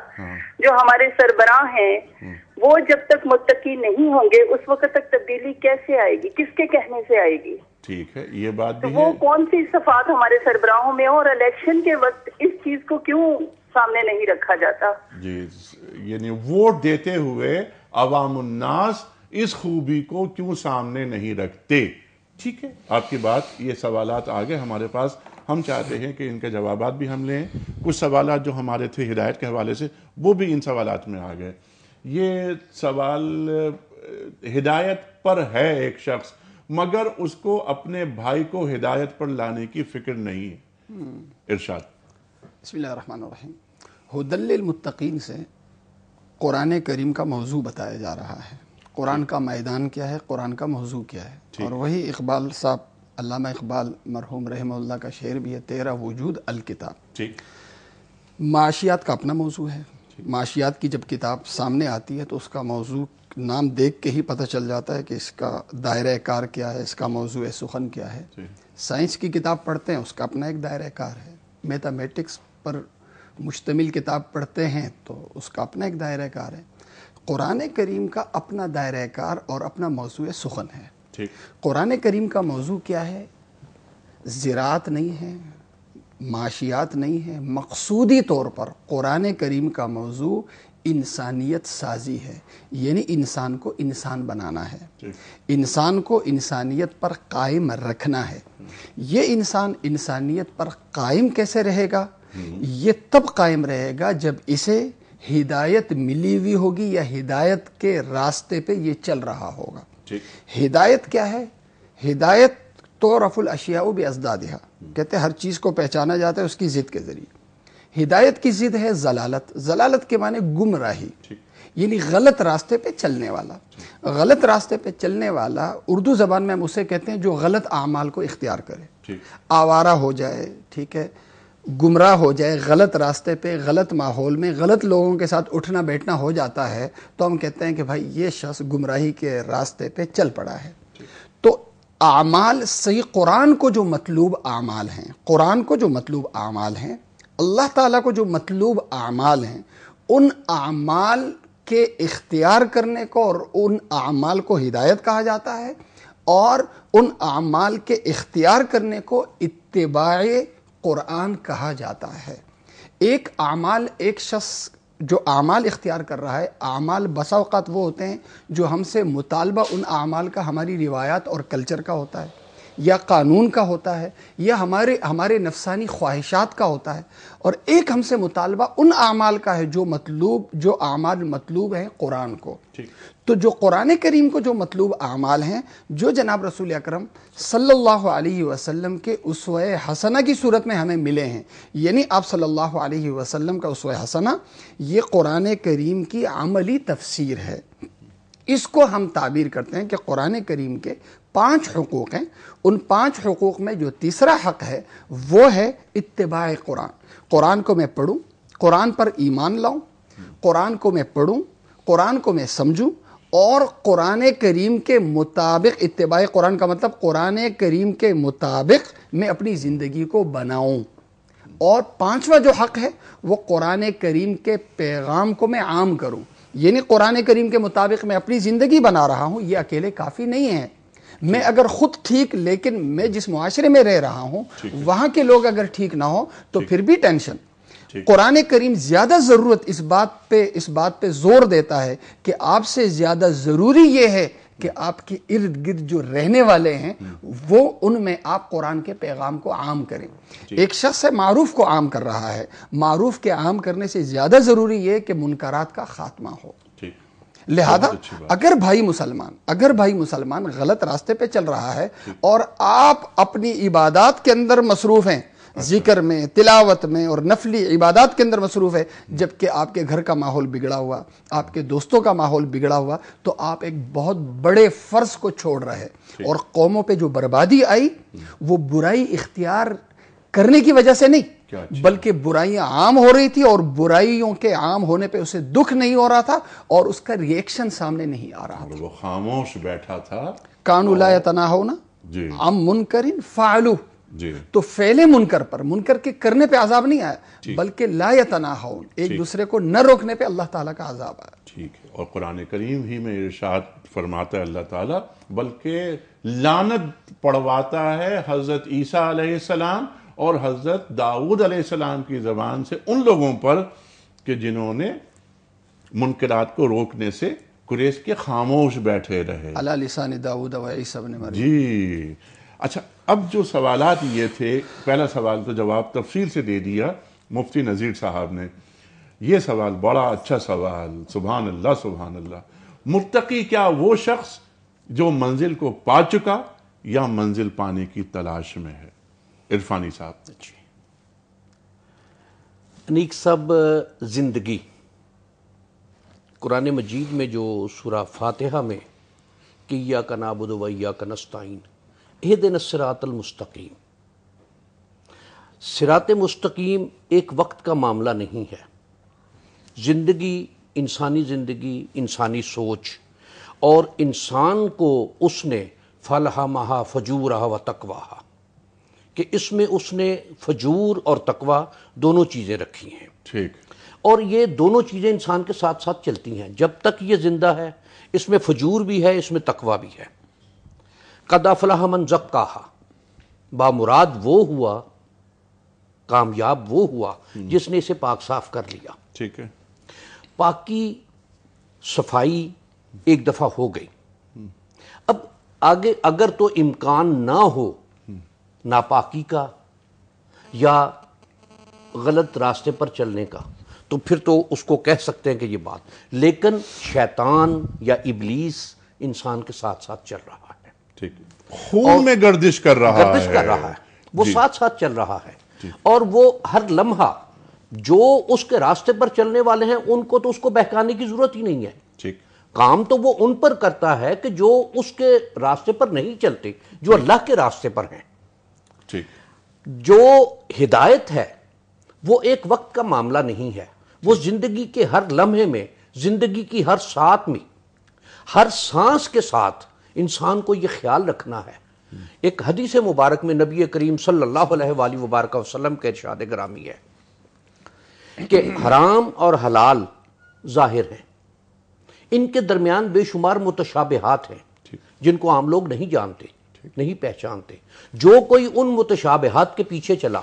جو ہمارے سربراہ ہیں وہ جب تک متقی نہیں ہوں گے اس وقت تک تبدیلی کیسے آئے گی، کس کے کہنے سے آئے گی؟ ٹھیک ہے، یہ بات بھی تو وہ کون سی صفات ہمارے سربراہوں میں، اور الیکشن کے وقت اس چیز کو کیوں سامنے نہیں رکھا جاتا؟ جی، یعنی ووٹ دیتے ہوئے عوام الناس اس خوبی کو کیوں سامنے نہیں رکھتے؟ ٹھیک ہے، آپ کی بات، یہ سوالات آگے ہمارے پاس، ہم چاہتے ہیں کہ ان کے جوابات بھی ہم لیں۔ کچھ سوالات جو ہمارے تھے ہدایت کے حوالے سے وہ بھی ان سوالات میں آ گئے۔ یہ سوال ہدایت پر ہے ایک شخص مگر اس کو اپنے بھائی کو ہدایت پر لانے کی فکر نہیں ہے۔ ارشاد۔ بسم اللہ الرحمن الرحیم۔ ھدی للمتقین سے قرآن کریم کا موضوع بتایا جا رہا ہے، قرآن کا میدان کیا ہے، قرآن کا موضوع کیا ہے، اور وہی اقبال صاحب، علامہ اقبال مرحوم رحمہ اللہ کا شعر بھی ہے، تیرا وجود الکتاب۔ ٹھیک۔ معاشیات کا اپنا موضوع ہے. معاشیات کی جب کتاب سامنے آتی ہے تو اس کا موضوع نام دیکھ کے ہی پتہ چل جاتا ہے کہ اس کا دائرہ کار کیا ہے, اس کا موضوع سخن کیا ہے. سائنس کی کتاب پڑھتے ہیں, اس کا اپنا ایک دائرہ کار ہے. میتھمیٹکس پر مشتمل کتاب پڑھتے ہیں تو اس کا اپنا ایک دائرہ کار ہے. قرآن کریم کا اپنا دائرہ کار اور اپنا موضوع سخن ہے. قرآن کریم کا موضوع کیا ہے؟ زراعت نہیں ہے, معاشیات نہیں ہے. مقصودی طور پر قرآن کریم کا موضوع انسانیت سازی ہے, یعنی انسان کو انسان بنانا ہے, انسان کو انسانیت پر قائم رکھنا ہے. یہ انسان انسانیت پر قائم کیسے رہے گا؟ یہ تب قائم رہے گا جب اسے ہدایت ملی ہوئی ہوگی یا ہدایت کے راستے پہ یہ چل رہا ہوگا. ہدایت کیا ہے؟ ہدایت تو رفع الاشیاء بازدادہا, کہتے ہیں ہر چیز کو پہچانا جاتا ہے اس کی ضد کے ذریعے. ہدایت کی ضد ہے ضلالت. ضلالت کے معنی گمراہی, یعنی غلط راستے پہ چلنے والا. غلط راستے پہ چلنے والا اردو زبان میں ہم اسے کہتے ہیں جو غلط اعمال کو اختیار کرے, آوارہ ہو جائے, ٹھیک ہے, گمراہ ہو جائے, غلط راستے پہ غلط ماحول میں غلط لوگوں کے ساتھ اٹھنا بیٹھنا ہو جاتا ہے تو ہم کہتے ہیں کہ بھائی یہ شخص گمراہی کے راستے پہ چل پڑا ہے. تو اعمال صحیح قرآن کو جو مطلوب اعمال ہیں, قرآن کو جو مطلوب اعمال ہیں, اللہ تعالیٰ کو جو مطلوب اعمال ہیں, ان اعمال کے اختیار کرنے کو اور ان اعمال کو ہدایت کہا جاتا ہے, اور ان اعمال کے اختیار کرنے کو اتباع قرآن کہا جاتا ہے. ایک اعمال, ایک شخص جو اعمال اختیار کر رہا ہے, اعمال بسا اوقات وہ ہوتے ہیں جو ہم سے مطالبہ ان اعمال کا ہماری روایات اور کلچر کا ہوتا ہے, یا قانون کا ہوتا ہے, یا ہمارے نفسانی خواہشات کا ہوتا ہے, اور ایک ہم سے مطالبہ ان اعمال کا ہے جو اعمال مطلوب ہیں قرآن کو. تو جو قرآن کریم کو جو مطلوب اعمال ہیں, جو جناب رسول اکرم صلی اللہ علیہ وسلم کے اسوہ حسنہ کی صورت میں ہمیں ملے ہیں, یعنی آپ صلی اللہ علیہ وسلم کا اسوہ حسنہ یہ قرآن کریم کی عملی تفسیر ہے. اس کو ہم تعبیر کرتے ہیں کہ قرآن کریم کے 5 حقوق ہیں. ان 5 حقوق میں جو تیسرا حق ہے وہ ہے اتباع قرآن. قرآن کو میں پڑھوں, قرآن پر ایمان لاؤں, قرآن کو میں پڑھوں, قرآن کو میں سمجھوں, اور قرآن کریم کے مطابق, اتباع قرآن کا مطلب قرآن کریم کے مطابق میں اپنی زندگی کو بناؤں. اور 5واں جو حق ہے وہ قرآن کریم کے پیغام کو میں عام کروں, یعنی قرآن کریم کے مطابق میں اپنی زندگی بنا رہا ہوں. یہ اکیلے کافی نہیں ہے. میں اگر خود ٹھیک, لیکن میں جس معاشرے میں رہ رہا ہوں وہاں کے لوگ اگر ٹھیک نہ ہو تو پھر بھی ٹینشن. قرآن کریم زیادہ ضرورت اس بات پہ زور دیتا ہے کہ آپ سے زیادہ ضروری یہ ہے کہ آپ کے ارد گرد جو رہنے والے ہیں وہ ان میں آپ قرآن کے پیغام کو عام کریں. ایک شخص ہے معروف کو عام کر رہا ہے, معروف کے عام کرنے سے زیادہ ضروری یہ کہ منکرات کا خاتمہ ہو. لہذا اگر بھائی مسلمان غلط راستے پہ چل رہا ہے اور آپ اپنی عبادات کے اندر مصروف ہیں, ذکر میں, تلاوت میں اور نفلی عبادات کے اندر مصروف ہے, جبکہ آپ کے گھر کا ماحول بگڑا ہوا, آپ کے دوستوں کا ماحول بگڑا ہوا, تو آپ ایک بہت بڑے فرض کو چھوڑ رہے. اور قوموں پہ جو بربادی آئی وہ برائی اختیار کرنے کی وجہ سے نہیں, بلکہ برائیاں عام ہو رہی تھی, اور برائیوں کے عام ہونے پہ اسے دکھ نہیں ہو رہا تھا اور اس کا ری ایکشن سامنے نہیں آ رہا تھا. وہ خاموش بیٹھا تھا. کانوا لا یتناہون عن منکر فعلوہ. تو فعل منکر پر, منکر کے کرنے پہ عذاب نہیں آیا, بلکہ لا یتناہون, ایک دوسرے کو نہ روکنے پہ اللہ تعالیٰ کا عذاب آیا. ٹھیک ہے. اور قرآن کریم ہی میں ارشاد فرماتا ہے اللہ تعالیٰ, بلکہ لعنت پڑھواتا ہے حضرت عیسیٰ علیہ السلام اور حضرت داؤد علیہ السلام کی زبان سے ان لوگوں پر کہ جنہوں نے منکرات کو روکنے سے قریش کے خاموش بیٹھے رہے. علی لسان داؤد و عیسیٰ ابن مریم. جی اچھا, اب جو سوالات یہ تھے, پہلا سوال تو جواب تفصیل سے دے دیا مفتی نذیر صاحب نے. یہ سوال بڑا اچھا سوال, سبحان اللہ سبحان اللہ. متقی کیا وہ شخص جو منزل کو پا چکا یا منزل پانے کی تلاش میں ہے؟ عرفانی صاحب. انیک صاحب, زندگی قرآن مجید میں جو سورہ فاتحہ میں کہ ایاک نعبد و ایاک نستعین اہدنا الصراط المستقیم, صراط مستقیم ایک وقت کا معاملہ نہیں ہے. زندگی، انسانی زندگی، انسانی سوچ، اور انسان کو اس نے فَلْہَمَہَا فَجُورَہَا وَتَقْوَاہَا کہ اس میں اس نے فجور اور تقوی دونوں چیزیں رکھی ہیں. ٹھیک. اور یہ دونوں چیزیں انسان کے ساتھ ساتھ چلتی ہیں جب تک یہ زندہ ہے. اس میں فجور بھی ہے، اس میں تقوی بھی ہے. قَدْ أَفْلَحَ مَنْ زَكَّاهَا، بامراد وہ ہوا، کامیاب وہ ہوا جس نے اسے پاک صاف کر لیا. ٹھیک ہے. پاکی، صفائی ایک دفعہ ہو گئی. اب آگے اگر تو امکان نہ ہو ناپاکی کا یا غلط راستے پر چلنے کا تو پھر تو اس کو کہہ سکتے ہیں کہ یہ بات، لیکن شیطان یا ابلیس انسان کے ساتھ ساتھ چل رہا ہے. ٹھیک. خون میں گردش کر رہا ہے. وہ ساتھ ساتھ چل رہا ہے. اور وہ ہر لمحہ جو اس کے راستے پر چلنے والے ہیں ان کو تو اس کو بہکانے کی ضرورت ہی نہیں ہے. ٹھیک. کام تو وہ ان پر کرتا ہے کہ جو اس کے راستے پر نہیں چلتے، جو اللہ کے راستے پر ہیں. ٹھیک. جو ہدایت ہے وہ ایک وقت کا معاملہ نہیں ہے. وہ زندگی کے ہر لمحے میں، زندگی کی ہر ساتھ میں، ہر سانس کے ساتھ انسان کو یہ خیال رکھنا ہے. ایک حدیث مبارک میں نبی کریم صلی اللہ علیہ وآلہ وبارک وسلم کے ارشاد گرامی ہے کہ حرام اور حلال ظاہر ہیں، ان کے درمیان بے شمار متشابہات ہیں جن کو عام لوگ نہیں جانتے، نہیں پہچانتے. جو کوئی ان متشابہات کے پیچھے چلا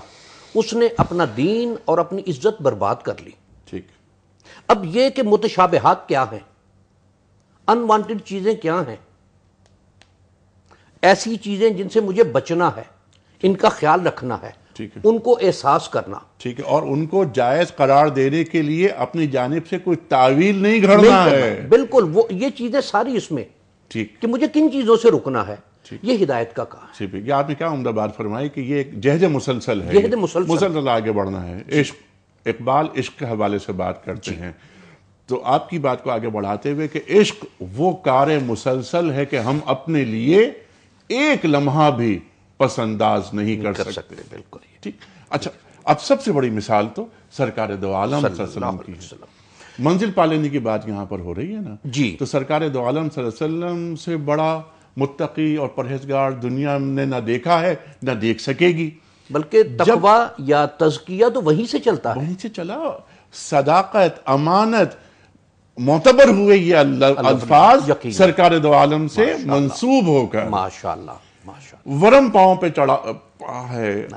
اس نے اپنا دین اور اپنی عزت برباد کر لی. ٹھیک. اب یہ کہ متشابہات کیا ہیں، انوانٹڈ چیزیں کیا ہیں، ایسی چیزیں جن سے مجھے بچنا ہے، ان کا خیال رکھنا ہے، ان کو احساس کرنا. ٹھیک ہے. اور ان کو جائز قرار دینے کے لیے اپنی جانب سے کوئی تعویل نہیں گھڑنا ہے. بالکل. وہ یہ چیزیں ساری اس میں ٹھیک کہ مجھے کن چیزوں سے رکنا ہے، یہ ہدایت کا کہا ہے. یہ آپ نے کیا عمدہ بات فرمائی کہ یہ ایک جہد مسلسل ہے، جہد مسلسل آگے بڑھنا ہے. عشق، اقبال عشق کے حوالے سے بات کرتے ہیں، تو آپ کی بات کو آگے بڑھاتے ہوئے کہ عشق وہ کار مسلسل ہے کہ ہم اپنے لیے ایک لمحہ بھی پس انداز نہیں کر سکتے. بالکل. ٹھیک. اچھا، اب سب سے بڑی مثال تو سرکار دو عالم صلی اللہ علیہ وسلم کی ہے. منزل پالنے کی بات یہاں پر ہو رہی ہے نا. جی. تو سرکار دو عالم صلی اللہ علیہ وسلم سے بڑا متقی اور پرہیزگار دنیا نے نہ دیکھا ہے نہ دیکھ سکے گی. بلکہ تقوی یا تزکیہ تو وہیں سے چلتا ہے. وہیں سے چلا. صداقت، امانت، معتبر ہوئے یہ الفاظ سرکار دو عالم سے منسوب ہو کر ماشاءاللہ ورم پاؤں پہ چڑھا ہے.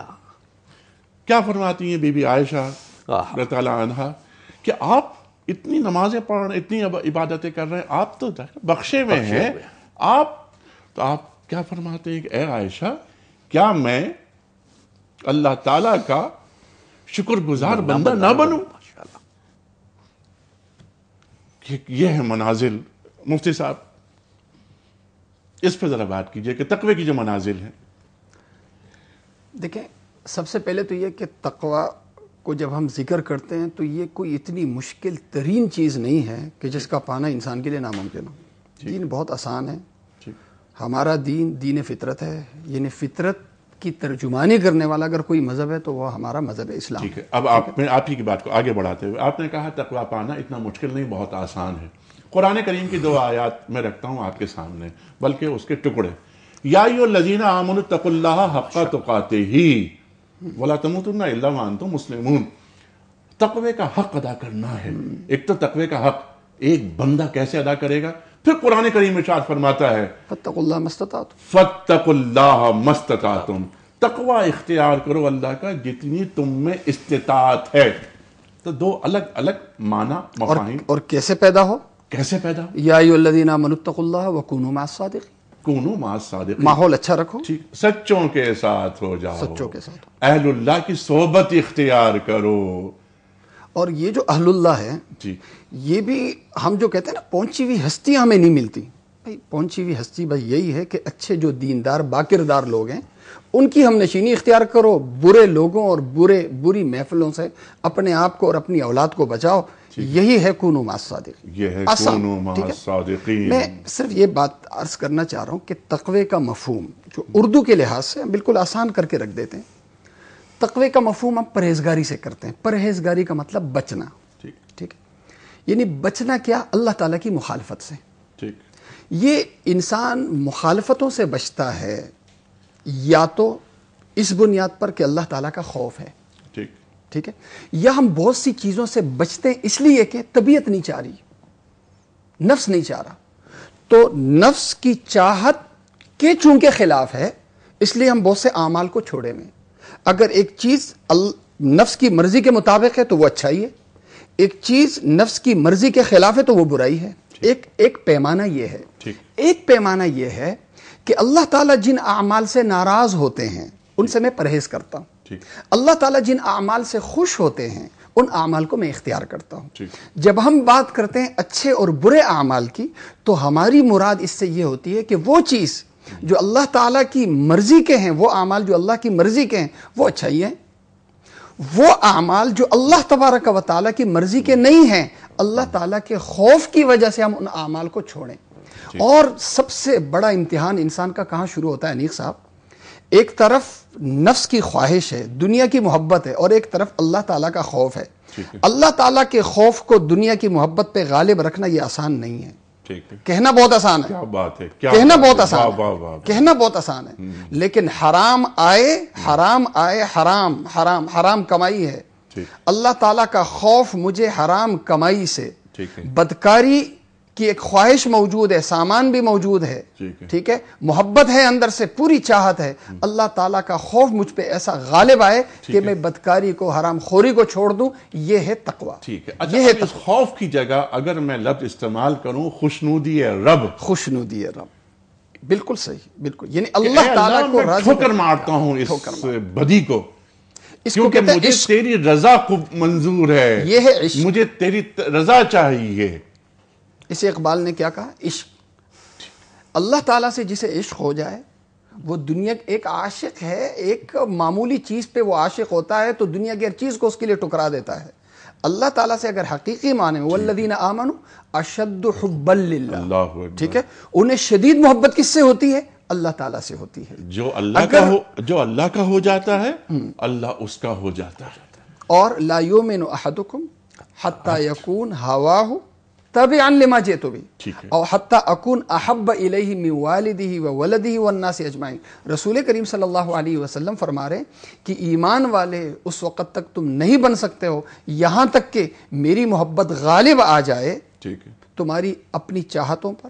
کیا فرماتی ہیں بی بی عائشہ رضی اللہ عنہا کہ آپ اتنی نمازیں پڑھ رہے ہیں، اتنی عبادتیں کر رہے ہیں، آپ تو بخشے ہوئے ہیں. آپ کیا فرماتے ہیں کہ اے عائشہ، کیا میں اللہ تعالیٰ کا شکر گزار بندہ نہ بنوں؟ یہ ہے منازل. مفتی صاحب اس پہ ذرا بات کیجئے کہ تقوی کی جو منازل ہیں. دیکھیں، سب سے پہلے تو یہ کہ تقوی کو جب ہم ذکر کرتے ہیں تو یہ کوئی اتنی مشکل ترین چیز نہیں ہے کہ جس کا پانا انسان کے لیے ناممکن ہو. دین بہت آسان ہے. ہمارا دین دین فطرت ہے. یعنی فطرت کی ترجمانی کرنے والا اگر کوئی مذہب ہے تو وہ ہمارا مذہب اسلام. ٹھیک ہے. اب آپ ہی کی بات کو آگے بڑھاتے ہوئے آپ نے کہا تقوی پانا اتنا مشکل نہیں، بہت آسان ہے. قرآن کریم کی 2 آیات میں رکھتا ہوں آپ کے سامنے، بلکہ اس کے ٹکڑے. یا ایھا الذین آمنوا اتقوا اللہ حق تقاتہ ولا تموتن الا وانتم مسلمون. تقوی کا حق ادا کرنا ہے. ایک تو تقوی کا حق ایک بندہ کیسے ادا کرے گا؟ پھر قرآن کریم ارشاد فرماتا ہے فاتقوا اللہ ما استطعتم. فاتقوا اللہ ما استطعتم. تقوی اختیار کرو اللہ کا جتنی تم میں استطاعت ہے. تو 2 الگ الگ معنی مفاہیم. اور کیسے پیدا ہو؟ کیسے پیدا؟ یا ایھا الذین آمنوا اتقوا اللہ وکونوا مع الصادقین. کونوا مع الصادقین. ماحول اچھا رکھو، سچوں کے ساتھ ہو جاؤ، سچوں کے ساتھ، اہل اللہ کی صحبت اختیار کرو. اور یہ جو اہل اللہ ہے جی، یہ بھی ہم جو کہتے ہیں نا پہنچی ہوئی ہستی ہمیں نہیں ملتی. بھائی پہنچی ہوئی ہستی بھائی یہی ہے کہ اچھے جو دیندار باکردار لوگ ہیں ان کی ہم نشینی اختیار کرو. برے لوگوں اور بری محفلوں سے اپنے آپ کو اور اپنی اولاد کو بچاؤ. یہی ہے کونوا مع الصادقین. یہ ہے کونوا مع الصادقین. میں صرف یہ بات عرض کرنا چاہ رہا ہوں کہ تقوی کا مفہوم جو اردو کے لحاظ سے بالکل آسان کر کے رکھ دیتے ہیں. تقوی کا مفہوم ہم پرہیزگاری سے کرتے ہیں. پرہیزگاری کا مطلب بچنا. ٹھیک ہے، یعنی بچنا کیا؟ اللہ تعالیٰ کی مخالفت سے. یہ انسان مخالفتوں سے بچتا ہے یا تو اس بنیاد پر کہ اللہ تعالیٰ کا خوف ہے. ٹھیک ہے، یا ہم بہت سی چیزوں سے بچتے ہیں اس لیے کہ طبیعت نہیں چاہ رہی، نفس نہیں چاہ رہا. تو نفس کی چاہت کے چونکہ خلاف ہے اس لیے ہم بہت سے اعمال کو چھوڑے ہوئے. اگر ایک چیز نفس کی مرضی کے مطابق ہے تو وہ اچھائی ہے، ایک چیز نفس کی مرضی کے خلاف ہے تو وہ برائی ہے. ایک پیمانہ یہ ہے. ایک پیمانہ یہ ہے کہ اللہ تعالیٰ جن اعمال سے ناراض ہوتے ہیں ان سے میں پرہیز کرتا ہوں. اللہ تعالیٰ جن اعمال سے خوش ہوتے ہیں ان اعمال کو میں اختیار کرتا ہوں. جب ہم بات کرتے ہیں اچھے اور برے اعمال کی تو ہماری مراد اس سے یہ ہوتی ہے کہ وہ چیز جو اللہ تعالیٰ کی مرضی کے ہیں، وہ اعمال جو اللہ کی مرضی کے ہیں وہ اچھائی ہیں. وہ اعمال جو اللہ تبارک و تعالیٰ کی مرضی کے نہیں ہیں، اللہ تعالیٰ کے خوف کی وجہ سے ہم ان اعمال کو چھوڑیں. اور سب سے بڑا امتحان انسان کا کہاں شروع ہوتا ہے انیق صاحب؟ ایک طرف نفس کی خواہش ہے، دنیا کی محبت ہے، اور ایک طرف اللہ تعالیٰ کا خوف ہے. اللہ تعالیٰ کے خوف کو دنیا کی محبت پہ غالب رکھنا یہ آسان نہیں ہے. کہنا بہت آسان ہے، کیا بات ہے، کہنا بہت آسان ہے، کہنا بہت آسان ہے، لیکن حرام آئے حرام آئے حرام حرام حرام کمائی ہے. اللہ تعالیٰ کا خوف مجھے حرام کمائی سے، بدکاری کی ایک خواہش موجود ہے، سامان بھی موجود ہے، ٹھیک ہے، محبت ہے اندر سے، پوری چاہت ہے. اللہ تعالیٰ کا خوف مجھ پہ ایسا غالب آئے کہ میں بدکاری کو، حرام خوری کو چھوڑ دوں. یہ ہے تقوی. ٹھیک ہے. اچھا، اس خوف کی جگہ اگر میں لفظ استعمال کروں خوشنودی رب. خوشنودی رب، بالکل صحیح، بالکل. یعنی اللہ تعالیٰ کو ٹھوکر مارتا ہوں اس بدی کو، کیونکہ مجھے تیری رضا کو منظور ہے، یہ ہے عشق. مجھے تیری رضا چاہیے. اسے اقبال نے کیا کہا؟ عشق. اللہ تعالیٰ سے جسے عشق ہو جائے وہ دنیا ایک عاشق ہے. ایک معمولی چیز پہ وہ عاشق ہوتا ہے تو دنیا کی ہر چیز کو اس کے لیے ٹکرا دیتا ہے. اللہ تعالیٰ سے اگر حقیقی معنی میں والذین آمنوا اشد حبا للہ، ٹھیک ہے، انہیں شدید محبت کس سے ہوتی ہے؟ اللہ تعالیٰ سے ہوتی ہے. جو اللہ کا ہو جاتا ہے اللہ اس کا ہو جاتا ہے. اور لا یؤمن احدکم حتی یکون ہواہ تابعا لما جئت بہ اور حتی اکون احب الیہ من والدہ وولدہ والناس اجمعین. رسول کریم صلی اللہ علیہ وسلم فرما رہے ہیں کہ ایمان والے اس وقت تک تم نہیں بن سکتے ہو یہاں تک کہ میری محبت غالب آ جائے تمہاری اپنی چاہتوں پر،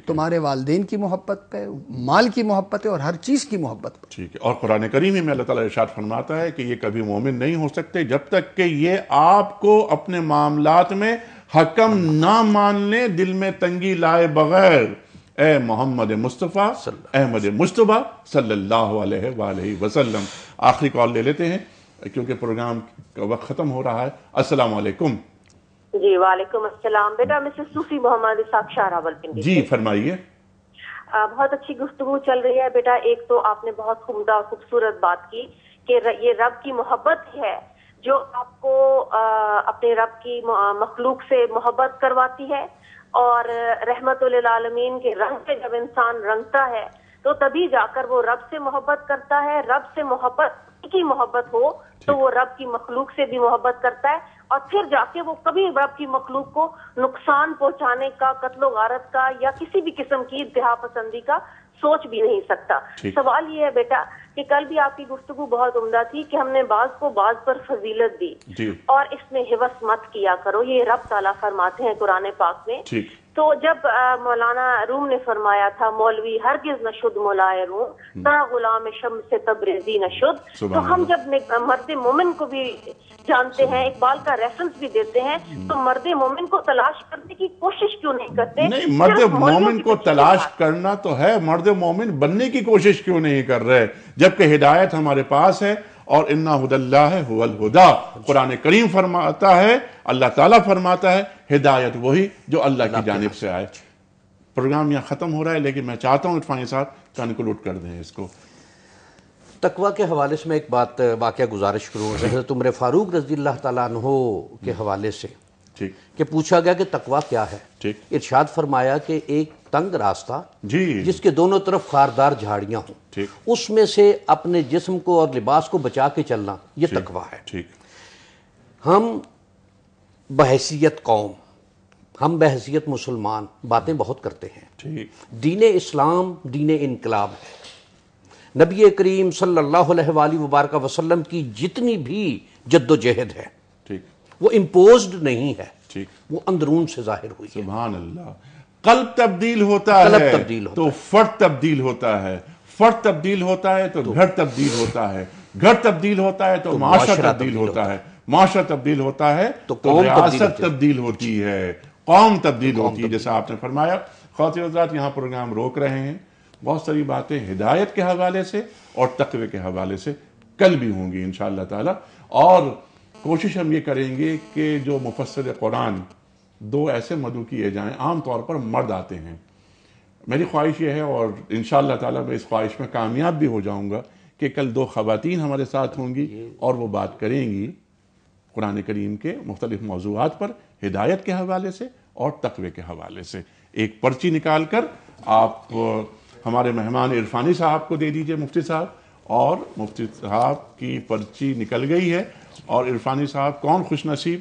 تمہارے والدین کی محبت پہ، مال کی محبت ہے، اور ہر چیز کی محبت پر. ٹھیک ہے. اور قرآن کریم میں اللہ تعالیٰ ارشاد فرماتا ہے کہ یہ کبھی مومن نہیں ہو سکتے جب تک کہ یہ آپ کو اپنے معاملات میں حکم نہ مان لیں، دل میں تنگی لائے بغیر. اے محمد مصطفیٰ احمد مصطفیٰ صلی اللہ علیہ وآلہ وسلم. آخری کال لے لیتے ہیں کیونکہ پروگرام کا وقت ختم ہو رہا ہے. السلام علیکم. جی وعلیکم السلام. بیٹا مسز صوفی محمد اسحاق شاہ راولپنڈی. جی فرمائیے. بہت اچھی گفتگو چل رہی ہے بیٹا. ایک تو آپ نے بہت عمدہ خوبصورت بات کی کہ یہ رب کی محبت ہے جو آپ کو اپنے رب کی مخلوق سے محبت کرواتی ہے. اور رحمت للعالمین کے رنگ سے جب انسان رنگتا ہے تو تبھی جا کر وہ رب سے محبت کرتا ہے. رب سے محبت کی محبت ہو تو وہ رب کی مخلوق سے بھی محبت کرتا ہے، اور پھر جا کے وہ کبھی رب کی مخلوق کو نقصان پہنچانے کا، قتل و غارت کا یا کسی بھی قسم کی انتہا پسندی کا سوچ بھی نہیں سکتا. سوال یہ ہے بیٹا کہ کل بھی آپ کی گفتگو بہت عمدہ تھی کہ ہم نے بعض کو بعض پر فضیلت دی اور اس میں حوث مت کیا کرو. یہ رب تعالیٰ فرماتے ہیں قرآن پاک میں. تو جب مولانا روم نے فرمایا تھا مولوی ہرگز نہ شد مولائے روم تا غلام شمس تبریزی نہ شد، تو ہم جب مرد مومن کو بھی جانتے ہیں، اقبال کا ریفرنس بھی دیتے ہیں، تو مرد مومن کو تلاش کرنے کی کوشش کیوں نہیں کرتے؟ نہیں، مرد مومن کو تلاش کرنا تو ہے، مرد مومن بننے کی کوشش کیوں نہیں کر رہے جبکہ ہدایت ہمارے پاس ہے؟ اور اِنَّ هُدَى اللَّهِ هُوَ الْهُدَى، قرآن کریم فرماتا ہے، اللہ تعالیٰ فرماتا ہے ہدایت وہی جو اللہ کی جانب سے آئے. پروگرام یہاں ختم ہو رہا ہے لیکن میں چاہتا ہوں عرفان صاحب کنکلوڈ کر دیں اس کو. تقویٰ کے حوالے سے میں ایک بات واقعہ گزارش کروں. حضرت عمر فاروق رضی اللہ تعالیٰ عنہ کے حوالے سے کہ پوچھا گیا کہ تقویٰ کیا ہے، ارشاد فرمایا کہ ایک تنگ راستہ جی جس کے دونوں طرف خاردار جھاڑیاں ہوں، ٹھیک، اس میں سے اپنے جسم کو اور لباس کو بچا کے چلنا، یہ تقویٰ ہے۔ ٹھیک، ہم بحیثیت قوم، ہم بحیثیت مسلمان باتیں بہت کرتے ہیں۔ ٹھیک، دین اسلام دین انقلاب ہے۔ نبی کریم صلی اللہ علیہ وآلہ وبارک وسلم کی جتنی بھی جد و جہد ہے ٹھیک، وہ امپوزڈ نہیں ہے، ٹھیک، وہ اندرون سے ظاہر ہوئی ہے۔ سبحان اللہ۔ قلب تبدیل ہوتا قلب ہے تبدیل ہوتا تو فرد تبدیل ہوتا ہے، فرد تبدیل ہوتا ہے تو گھر تبدیل ہوتا ہے، گھر تبدیل ہوتا ہے تو معاشرہ تبدیل ہوتا ہے، معاشرہ تبدیل ہوتا ہے تو قوم ریاست تبدیل ہوتی ہے، قوم تبدیل ہوتی ہے، جیسا آپ نے فرمایا۔ خواتین حضرات، یہاں پروگرام روک رہے ہیں، بہت ساری باتیں ہدایت کے حوالے سے اور تقوی کے حوالے سے کل بھی ہوں گی انشاءاللہ تعالی، اور کوشش ہم یہ کریں گے کہ جو مفسر قرآن دو ایسے مدعو کیے جائیں، عام طور پر مرد آتے ہیں۔ میری خواہش یہ ہے، اور انشاءاللہ تعالی میں اس خواہش میں کامیاب بھی ہو جاؤں گا، کہ کل دو خواتین ہمارے ساتھ ہوں گی اور وہ بات کریں گی قرآن کریم کے مختلف موضوعات پر، ہدایت کے حوالے سے اور تقوی کے حوالے سے۔ ایک پرچی نکال کر آپ ہمارے مہمان عرفانی صاحب کو دے دیجئے، مفتی صاحب، اور مفتی صاحب کی پرچی نکل گئی ہے۔ اور عرفانی صاحب کون خوش نصیب؟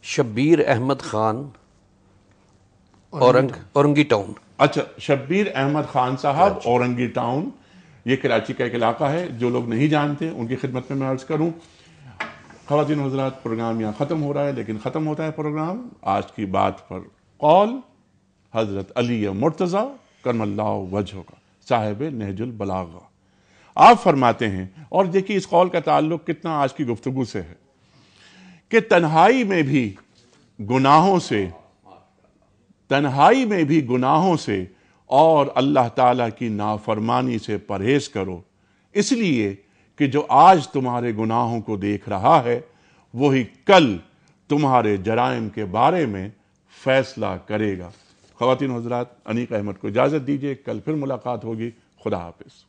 شبیر احمد خان، اورنگی ٹاؤن۔ اچھا، شبیر احمد خان صاحب، اورنگی ٹاؤن، یہ کراچی کا ایک علاقہ ہے۔ جو لوگ نہیں جانتے ان کی خدمت میں عرض کروں۔ خواتین و حضرات، پروگرام یہاں ختم ہو رہا ہے، لیکن ختم ہوتا ہے پروگرام آج کی بات پر قول حضرت علی مرتضیٰ کرم اللہ وجہہ کا، صاحب نہج البلاغہ۔ آپ فرماتے ہیں، اور دیکھیے اس قول کا تعلق کتنا آج کی گفتگو سے ہے، کہ تنہائی میں بھی گناہوں سے اور اللہ تعالیٰ کی نافرمانی سے پرہیز کرو، اس لیے کہ جو آج تمہارے گناہوں کو دیکھ رہا ہے وہی کل تمہارے جرائم کے بارے میں فیصلہ کرے گا۔ خواتین و حضرات، انیق احمد کو اجازت دیجیے، کل پھر ملاقات ہوگی۔ خدا حافظ۔